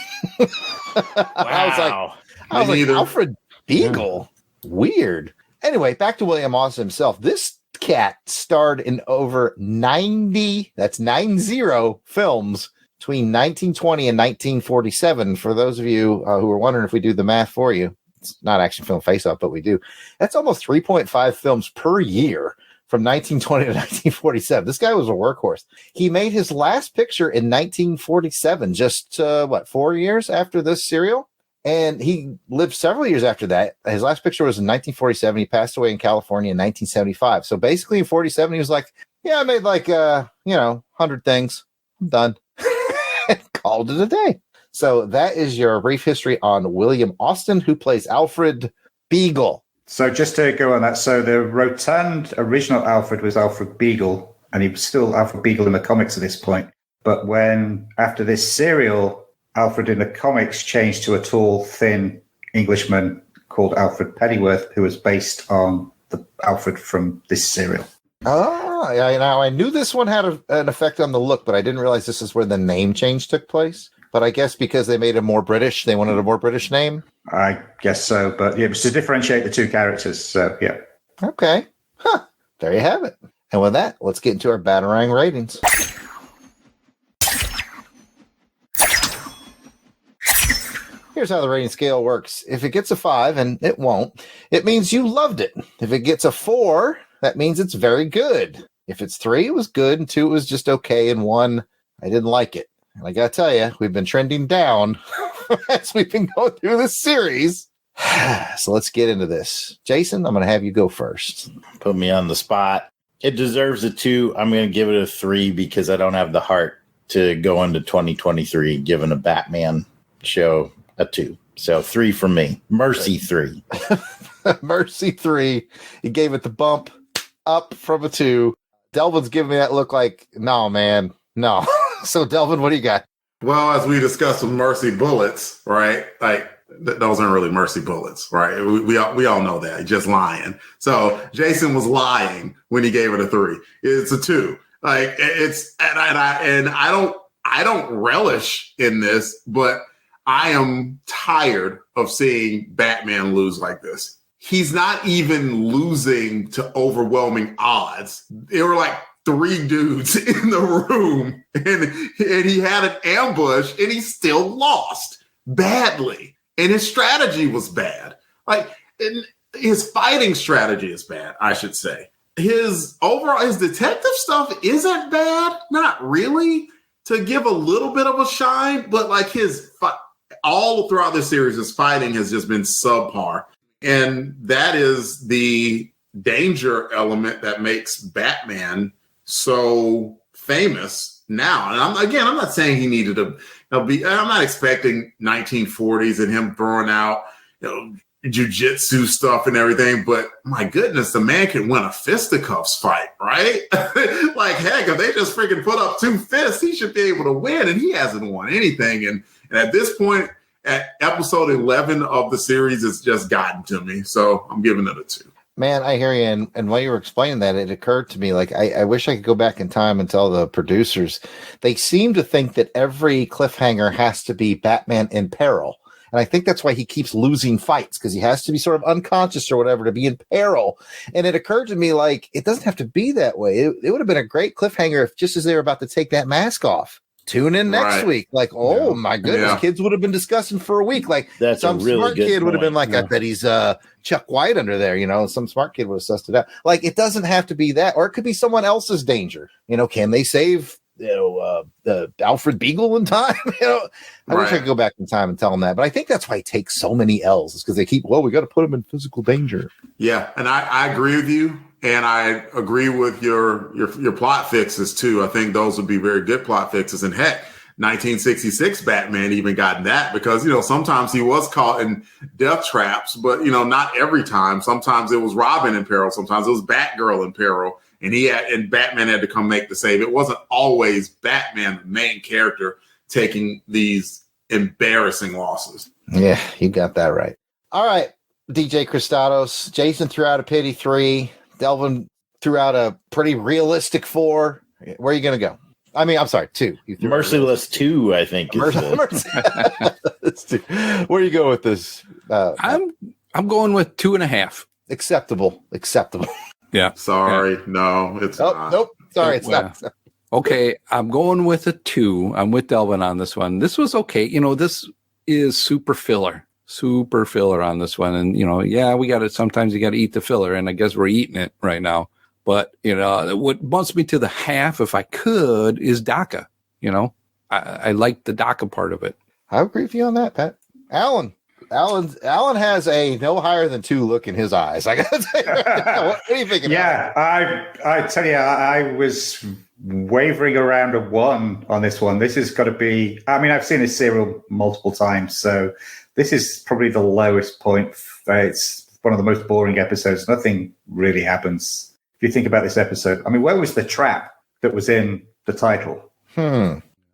Wow. I was like, Alfred Beagle? Yeah. Weird. Anyway, back to William Austin himself. This cat starred in over 90, that's 90 films between 1920 and 1947. For those of you who are wondering if we do the math for you, it's not Action Film Face-Off, but we do. That's almost 3.5 films per year from 1920 to 1947. This guy was a workhorse. He made his last picture in 1947, just 4 years after this serial? And he lived several years after that. His last picture was in 1947. He passed away in California in 1975. So basically in 47, he was like, yeah, I made 100 things. I'm done. Called it a day. So that is your brief history on William Austin, who plays Alfred Beagle. So just to go on that, so the rotund original Alfred was Alfred Beagle, and he was still Alfred Beagle in the comics at this point. But when, after this serial, Alfred in the comics changed to a tall, thin Englishman called Alfred Pennyworth, who was based on the Alfred from this serial. Oh, yeah, now I knew this one had an effect on the look, but I didn't realize this is where the name change took place. But I guess because they made him more British, they wanted a more British name? I guess so, but yeah, it was to differentiate the two characters, so yeah. Okay. Huh. There you have it. And with that, let's get into our Batarang ratings. Here's how the rating scale works. If it gets a 5, and it won't, it means you loved it. If it gets a 4, that means it's very good. If it's 3, it was good, and 2, it was just okay, and 1, I didn't like it. And I gotta tell you, we've been trending down as we've been going through this series. So let's get into this. Jason, I'm going to have you go first. Put me on the spot. It deserves a 2. I'm going to give it a 3 because I don't have the heart to go into 2023 giving a Batman show a 2. So 3 for me. Mercy 3. Mercy 3. He gave it the bump up from a 2. Delvin's giving me that look like, no, man, no. So Delvin, what do you got? Well, as we discussed with Mercy bullets, right? Like those aren't really Mercy bullets, right? We all know that. He's just lying. So Jason was lying when he gave it a 3. It's a 2. Like it's and I don't relish in this, but I am tired of seeing Batman lose like this. He's not even losing to overwhelming odds. They were like 3 dudes in the room and he had an ambush and he still lost badly. And his strategy was bad. Like his fighting strategy is bad, I should say. His detective stuff isn't bad. Not really, to give a little bit of a shine, but like all throughout this series, his fighting has just been subpar. And that is the danger element that makes Batman so famous now. And I'm not saying he needed to be. I'm not expecting 1940s and him throwing out, jiu-jitsu stuff and everything. But my goodness, the man can win a fisticuffs fight, right? Like heck, if they just freaking put up 2 fists, he should be able to win. And he hasn't won anything. And at this point, at episode 11 of the series, it's just gotten to me. So I'm giving it a 2. Man, I hear you. And while you were explaining that, it occurred to me, like, I wish I could go back in time and tell the producers, they seem to think that every cliffhanger has to be Batman in peril. And I think that's why he keeps losing fights, because he has to be sort of unconscious or whatever to be in peril. And it occurred to me, like, it doesn't have to be that way. It would have been a great cliffhanger if just as they were about to take that mask off, tune in next week. Like, oh my goodness, kids would have been discussing for a week. Like, that's some really smart kid would have been like, I bet he's Chuck White under there, you know, some smart kid would have sussed it out. Like, it doesn't have to be that, or it could be someone else's danger. You know, can they save, the Alfred Beagle in time? You know, I wish I could go back in time and tell him that, but I think that's why he takes so many L's, is because they keep, we got to put him in physical danger. Yeah, and I agree with you, and I agree with your plot fixes too. I think those would be very good plot fixes. And heck, 1966 Batman even got that, because, you know, sometimes he was caught in death traps, but, you know, not every time. Sometimes it was Robin in peril, sometimes it was Batgirl in peril. And Batman had to come make the save. It wasn't always Batman, the main character, taking these embarrassing losses. Yeah, you got that right. All right, DJ Christados. Jason threw out a pity 3. Delvin threw out a pretty realistic 4. Where are you going to go? I mean, I'm sorry, 2. Merciless 2, I think. Where are you going with this? I'm going with 2.5. Acceptable. Yeah. Sorry. No, it's not. Nope. Sorry, it's not. Okay, I'm going with a 2. I'm with Delvin on this one. This was okay. You know, this is super filler on this one. And, you know, we got to, sometimes you got to eat the filler, and I guess we're eating it right now. But, you know, what bumps me to the half, if I could, is Daka. You know, I like the Daka part of it. I agree with you on that, Pat. Alan has a no higher than 2 look in his eyes. I gotta tell you, what do you think? Yeah, I tell you, I was wavering around a 1 on this one. This has got to be. I mean, I've seen this serial multiple times, so this is probably the lowest point. It's one of the most boring episodes. Nothing really happens. If you think about this episode, I mean, where was the trap that was in the title?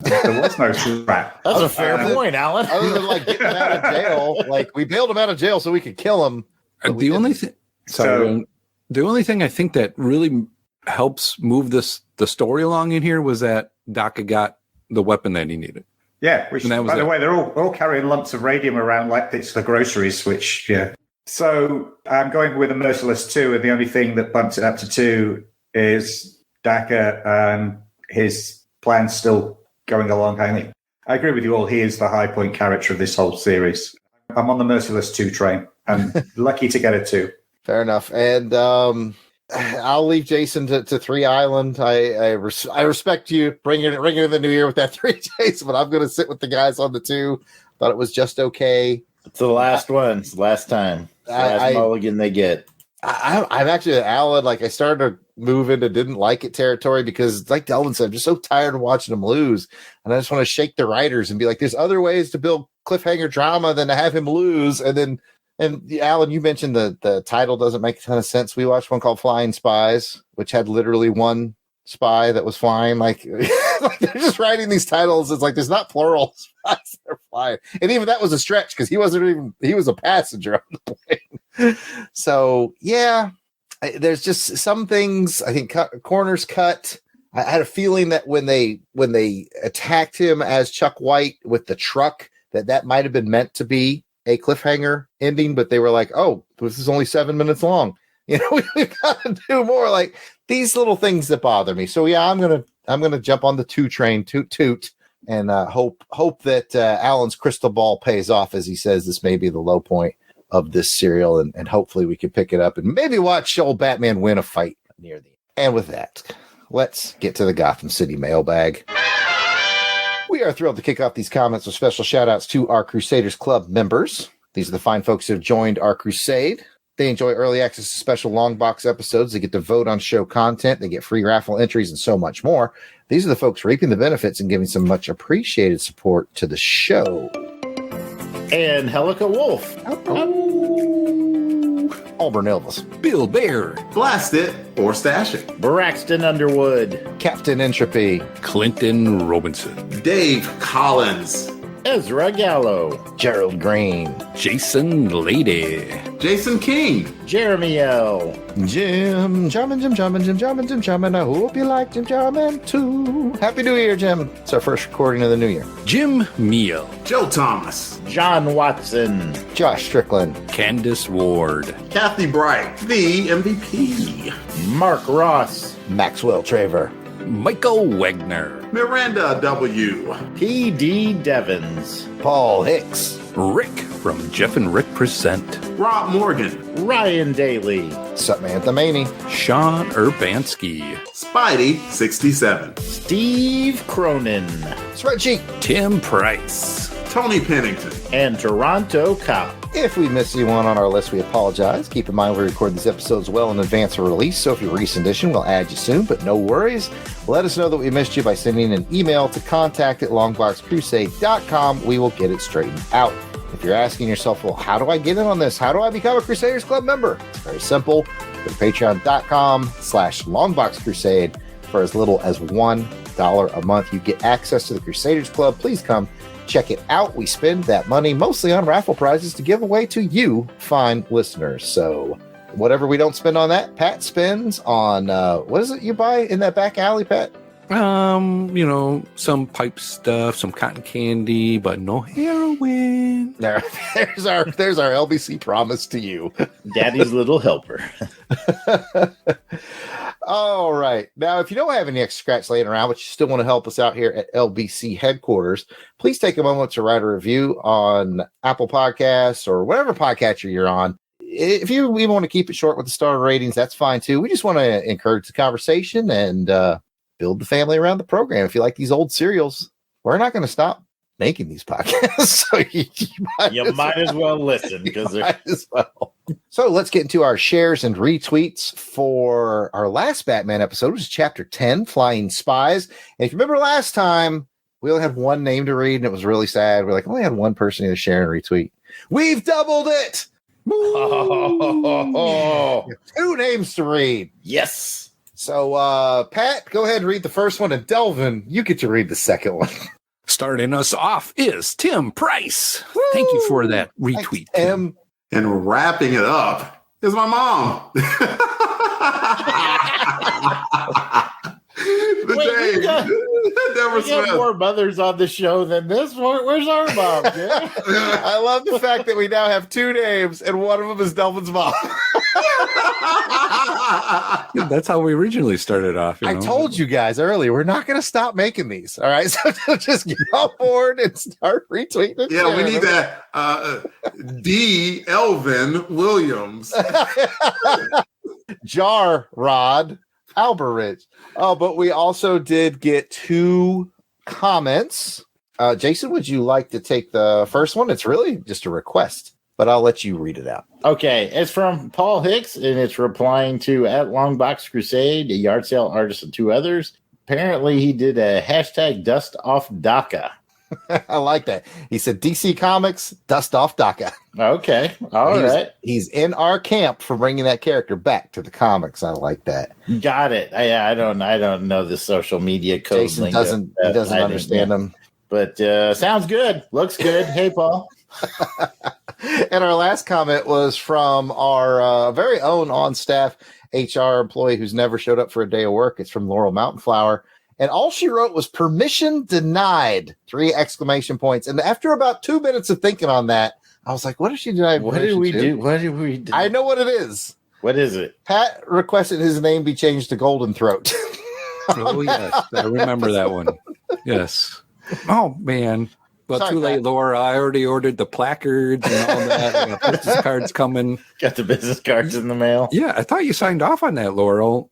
There was no trap. That's a fair point, Alan. Other than like getting him out of jail, like we bailed him out of jail so we could kill him. The only thing I think that really helps move the story along in here was that Daka got the weapon that he needed. Yeah, which by the way, they're all carrying lumps of radium around like it's the groceries. Which So I'm going with a merciless 2, and the only thing that bumps it up to 2 is Daka and his plan still going along. I agree with you all. He is the high point character of this whole series. I'm on the merciless 2 train. I'm lucky to get a 2. Fair enough. And I'll leave Jason to 3 Island. I respect you bringing in the new year with that 3, Jason, but I'm going to sit with the guys on the 2. Thought it was just okay. It's the last one. It's the last time. It's the last mulligan they get. I'm actually Alan. Like, I started to move into didn't like it territory, because, like Delvin said, I'm just so tired of watching them lose, and I just want to shake the writers and be like, "There's other ways to build cliffhanger drama than to have him lose." And Alan, you mentioned the title doesn't make a ton of sense. We watched one called Flying Spies, which had literally one spy that was flying. Like, like they're just writing these titles. It's like there's not plural spies that are flying, and even that was a stretch because he was a passenger on the plane. So yeah, there's just some things I think corners cut. I had a feeling that when they attacked him as Chuck White with the truck, that might have been meant to be a cliffhanger ending, but they were like, "Oh, this is only 7 minutes long. You know, we've got to do more." Like these little things that bother me. So yeah, I'm gonna jump on the 2 train, toot, and hope that Alan's crystal ball pays off, as he says. This may be the low point of this serial, and hopefully we can pick it up and maybe watch old Batman win a fight near the end. And with that, let's get to the Gotham City mailbag. We are thrilled to kick off these comments with special shout-outs to our Crusaders Club members. These are the fine folks who have joined our crusade. They enjoy early access to special Longbox episodes. They get to vote on show content. They get free raffle entries and so much more. These are the folks reaping the benefits and giving some much appreciated support to the show. And Helica Wolf. Auburn Elvis. Bill Bear. Blast it or stash it. Braxton Underwood. Captain Entropy. Clinton Robinson. Dave Collins. Ezra Gallo, Gerald Green, Jason Lady, Jason King, Jeremy L., Jim Jarman. I hope you like Jim Jarman too. Happy New Year, Jim. It's our first recording of the new year. Jim Meal, Joe Thomas, John Watson, Josh Strickland, Candace Ward, Kathy Bright, the MVP, Mark Ross, Maxwell Traver, Michael Wegner, Miranda W., P.D. Devons, Paul Hicks, Rick from Jeff and Rick Present, Rob Morgan, Ryan Daly, Samantha Maney, Sean Urbanski, Spidey 67, Steve Cronin, Spreadsheet. Tim Price, Tony Pennington. and Toronto Cop. If we miss you on our list, we apologize. Keep in mind we record these episodes well in advance of release, so if you're a recent edition, we'll add you soon, but no worries. Let us know that we missed you by sending an email to contact@longboxcrusade.com. We will get it straightened out. If you're asking yourself, well, how do I get in on this? How do I become a Crusaders Club member? It's very simple. Go to patreon.com/longboxcrusade. For as little as $1 a month, you get access to the Crusaders Club. Please come check it out. We spend that money mostly on raffle prizes to give away to you fine listeners. So whatever we don't spend on that, Pat spends on what is it you buy in that back alley, Pat? some pipe stuff, some cotton candy, but no heroin. There's our LBC promise to you. Daddy's little helper. All right. Now, if you don't have any extra scratch laying around, but you still want to help us out here at LBC headquarters, please take a moment to write a review on Apple Podcasts or whatever podcatcher you're on. If you even want to keep it short with the star ratings, that's fine too. We just want to encourage the conversation and build the family around the program. If you like these old serials, we're not going to stop making these podcasts. So you might as well listen because So let's get into our shares and retweets for our last Batman episode, which is chapter 10, Flying Spies. And if you remember last time, we only had one name to read and it was really sad. We're like, only had one person to share and retweet. We've doubled it. Oh. 2 names to read. Yes. So, Pat, go ahead and read the first one, and Delvin, you get to read the second one. Starting us off is Tim Price. Woo! Thank you for that retweet, Tim. And wrapping it up is my mom. We got more mothers on the show than this. Where's our mom? I love the fact that we now have 2 names, and one of them is Delvin's mom. That's how we originally started off. I told you guys earlier, we're not going to stop making these. All right. So just get on board and start retweeting. Yeah, we need that D. Elvin Williams. Jar Rod Alberich. Oh, but we also did get 2 comments. Jason, would you like to take the first one? It's really just a request, but I'll let you read it out. Okay, it's from Paul Hicks, and it's replying to at Longbox Crusade, a yard sale artist, and 2 others. Apparently, he did a hashtag dust off Daka. I like that. He said DC Comics, dust off Daka. Okay, all right. He's in our camp for bringing that character back to the comics. I like that. Got it. I don't know the social media code. Jason doesn't understand them. But sounds good. Looks good. Hey, Paul. And our last comment was from our very own on-staff HR employee who's never showed up for a day of work. It's from Laurel Mountain Flower. And all she wrote was permission denied, 3 exclamation points. And after about 2 minutes of thinking on that, I was like, what did she deny? What did we do? What did we do? I know what it is. What is it? Pat requested his name be changed to Golden Throat. Oh, yes. I remember that one. Yes. Oh, man. Well, Sorry, too late, Pat. Laura. I already ordered the placards and all that. Business cards coming. Got the business cards in the mail. Yeah, I thought you signed off on that, Laurel.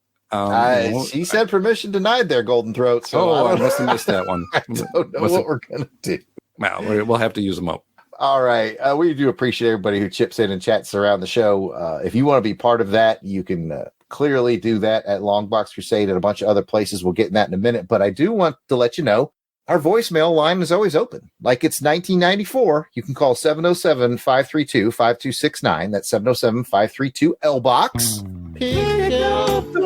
She said permission denied there, Golden Throat. So I must have missed that one. I don't know what we're going to do. Well, we'll have to use them up. All right. We do appreciate everybody who chips in and chats around the show. If you want to be part of that, you can clearly do that at Longbox Crusade and a bunch of other places. We'll get in that in a minute. But I do want to let you know, our voicemail line is always open. Like it's 1994. You can call 707-532-5269. That's 707-532-LBOX. Pick up the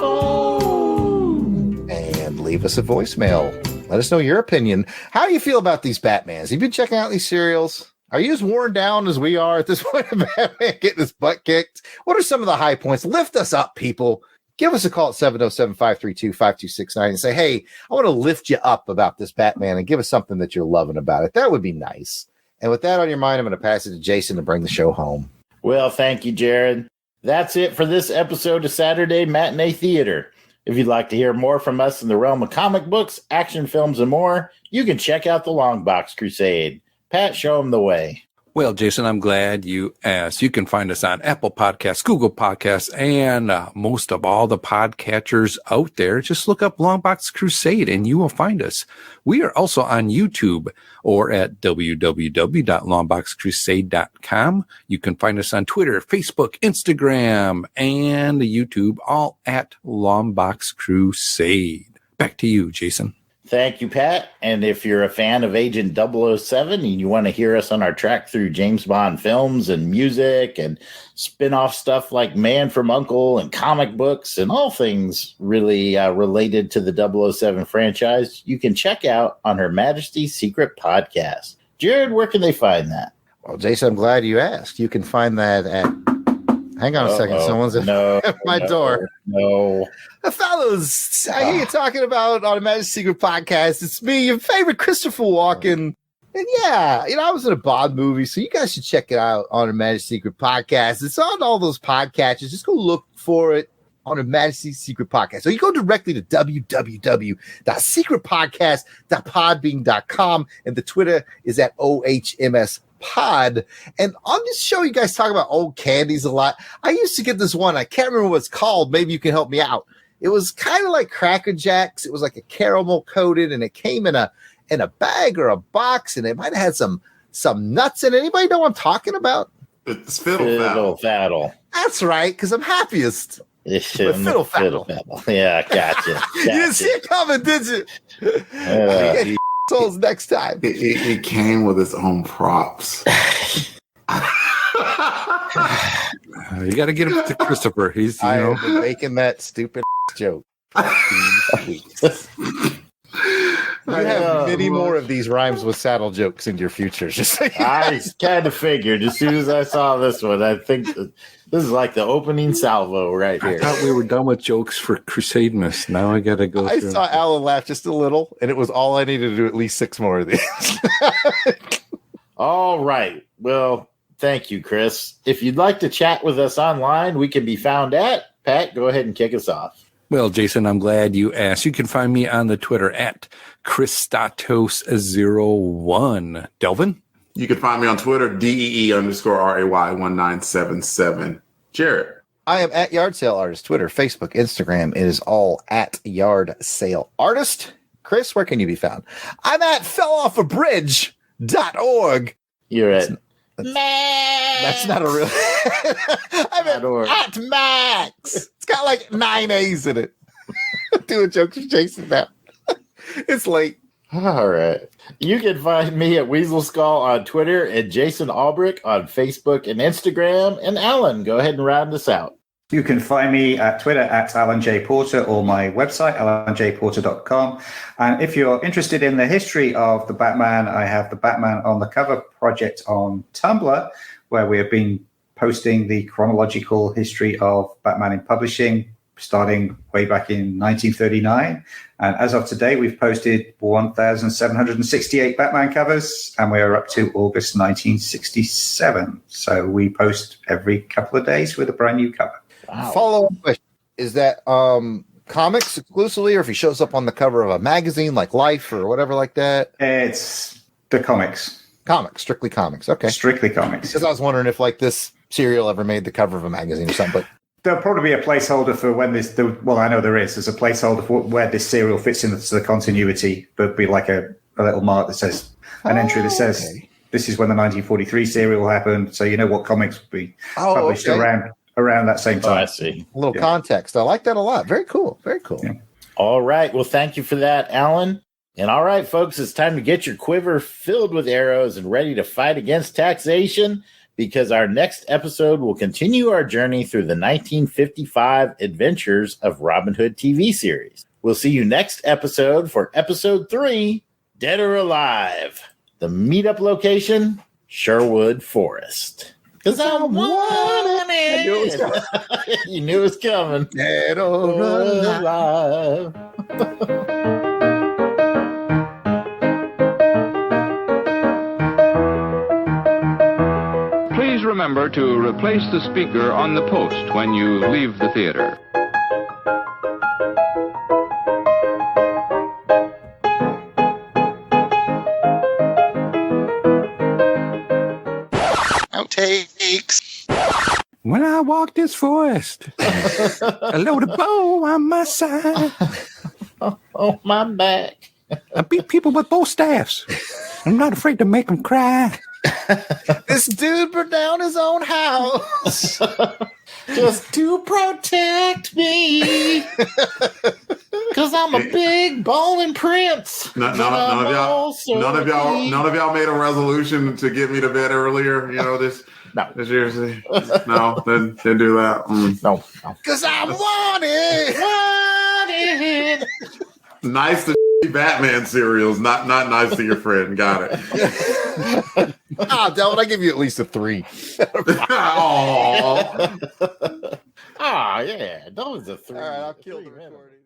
phone And leave us a voicemail. Let us know your opinion. How do you feel about these Batmans? Have you been checking out these serials? Are you as worn down as we are at this point of Batman getting his butt kicked? What are some of the high points? Lift us up, people. Give us a call at 707-532-5269 and say, hey, I want to lift you up about this Batman and give us something that you're loving about it. That would be nice. And with that on your mind, I'm going to pass it to Jason to bring the show home. Well, thank you, Jared. That's it for this episode of Saturday Matinee Theatre. If you'd like to hear more from us in the realm of comic books, action films, and more, you can check out the Longbox Crusade. Pat, show them the way. Well, Jason, I'm glad you asked. You can find us on Apple Podcasts, Google Podcasts, and most of all the podcatchers out there. Just look up Longbox Crusade and you will find us. We are also on YouTube or at www.longboxcrusade.com. You can find us on Twitter, Facebook, Instagram, and YouTube, all at Longbox Crusade. Back to you, Jason. Thank you, Pat. And if you're a fan of Agent 007 and you want to hear us on our track through James Bond films and music and spin-off stuff like Man from U.N.C.L.E. and comic books and all things really related to the 007 franchise, you can check out on Her Majesty's Secret Podcast. Jared, where can they find that? Well, Jason, I'm glad you asked. You can find that at... Hang on a second. Someone's at my door. No. Fellas, I hear you talking about on the Magic Secret Podcast. It's me, your favorite Christopher Walken. And yeah, I was in a Bond movie, so you guys should check it out on the Magic Secret Podcast. It's on all those podcatchers. Just go look for it on the Magic Secret Podcast. So you go directly to www.secretpodcast.podbean.com, and the Twitter is at OHMS Pod. And on this show, you guys talk about old candies a lot. I used to get this one. I can't remember what it's called. Maybe you can help me out. It was kind of like Cracker Jacks. It was like a caramel coated, and it came in a bag or a box, and it might have had some nuts in it. Anybody know what I'm talking about? It's Fiddle Faddle. That's right, because I'm happiest. Fiddle Faddle. Yeah, gotcha. You didn't see it coming, did you? Assholes next time. It came with its own props. You got to get him to Christopher. He's I've been making that stupid joke. You have many more of these rhymes with saddle jokes in your future. Just so I kind of figured as soon as I saw this one, I think this is like the opening salvo right here. I thought we were done with jokes for Crusademas. Now I got to go. I saw Alan laugh just a little, and it was all I needed to do. At least 6 more of these. All right. Well, thank you, Chris. If you'd like to chat with us online, we can be found at Pat. Go ahead and kick us off. Well, Jason, I'm glad you asked. You can find me on the Twitter at Christatos01. Delvin? You can find me on Twitter, DEE_RAY1977. Jared? I am at Yard Sale Artist. Twitter, Facebook, Instagram. It is all at Yard Sale Artist. Chris, where can you be found? I'm at felloffabridge.org. You're at... That's not a real... I'm at Max. It's got like 9 A's in it. Doing jokes with Jason now. It's late. All right. You can find me at Weasel Skull on Twitter and Jason Albrick on Facebook and Instagram. And Alan, go ahead and round us out. You can find me at Twitter at Alan J. Porter or my website, alanjporter.com. And if you're interested in the history of the Batman, I have the Batman on the Cover project on Tumblr, where we have been posting the chronological history of Batman in publishing, starting way back in 1939. And as of today, we've posted 1,768 Batman covers, and we are up to August 1967. So we post every couple of days with a brand new cover. Wow. Follow-up question. Is that comics exclusively, or if he shows up on the cover of a magazine like Life or whatever like that? It's the comics. Comics, strictly comics. Okay. Strictly comics. Because I was wondering if like this serial ever made the cover of a magazine or something. But there'll probably be a placeholder for when this... Well, I know there is. There's a placeholder for where this serial fits into the continuity. There'll be like a little mark that says... An entry that says, this is when the 1943 serial happened. So you know what comics will be published around that same time. Oh, I see. A little context. I like that a lot. Very cool. Very cool. Yeah. All right. Well, thank you for that, Alan. And all right, folks, it's time to get your quiver filled with arrows and ready to fight against taxation, because our next episode will continue our journey through the 1955 adventures of Robin Hood TV series. We'll see you next episode for episode 3, Dead or Alive. The meetup location, Sherwood Forest. Because I want it. You knew it was coming. Dead or alive. Please remember to replace the speaker on the post when you leave the theater. Outtakes. When I walk this forest, a loaded bow on my side. Oh, my back. I beat people with both staffs. I'm not afraid to make them cry. This dude burned down his own house. Just to protect me. Because I'm a big bowling prince. None of y'all made a resolution to get me to bed earlier. You know this. No. This year. No, didn't do that. No. Because I want it. Nice to Batman cereals, not nice to your friend. Got it. Delvin, I give you at least a 3. Aww. Yeah, that was a 3. All right, I'll kill the recording.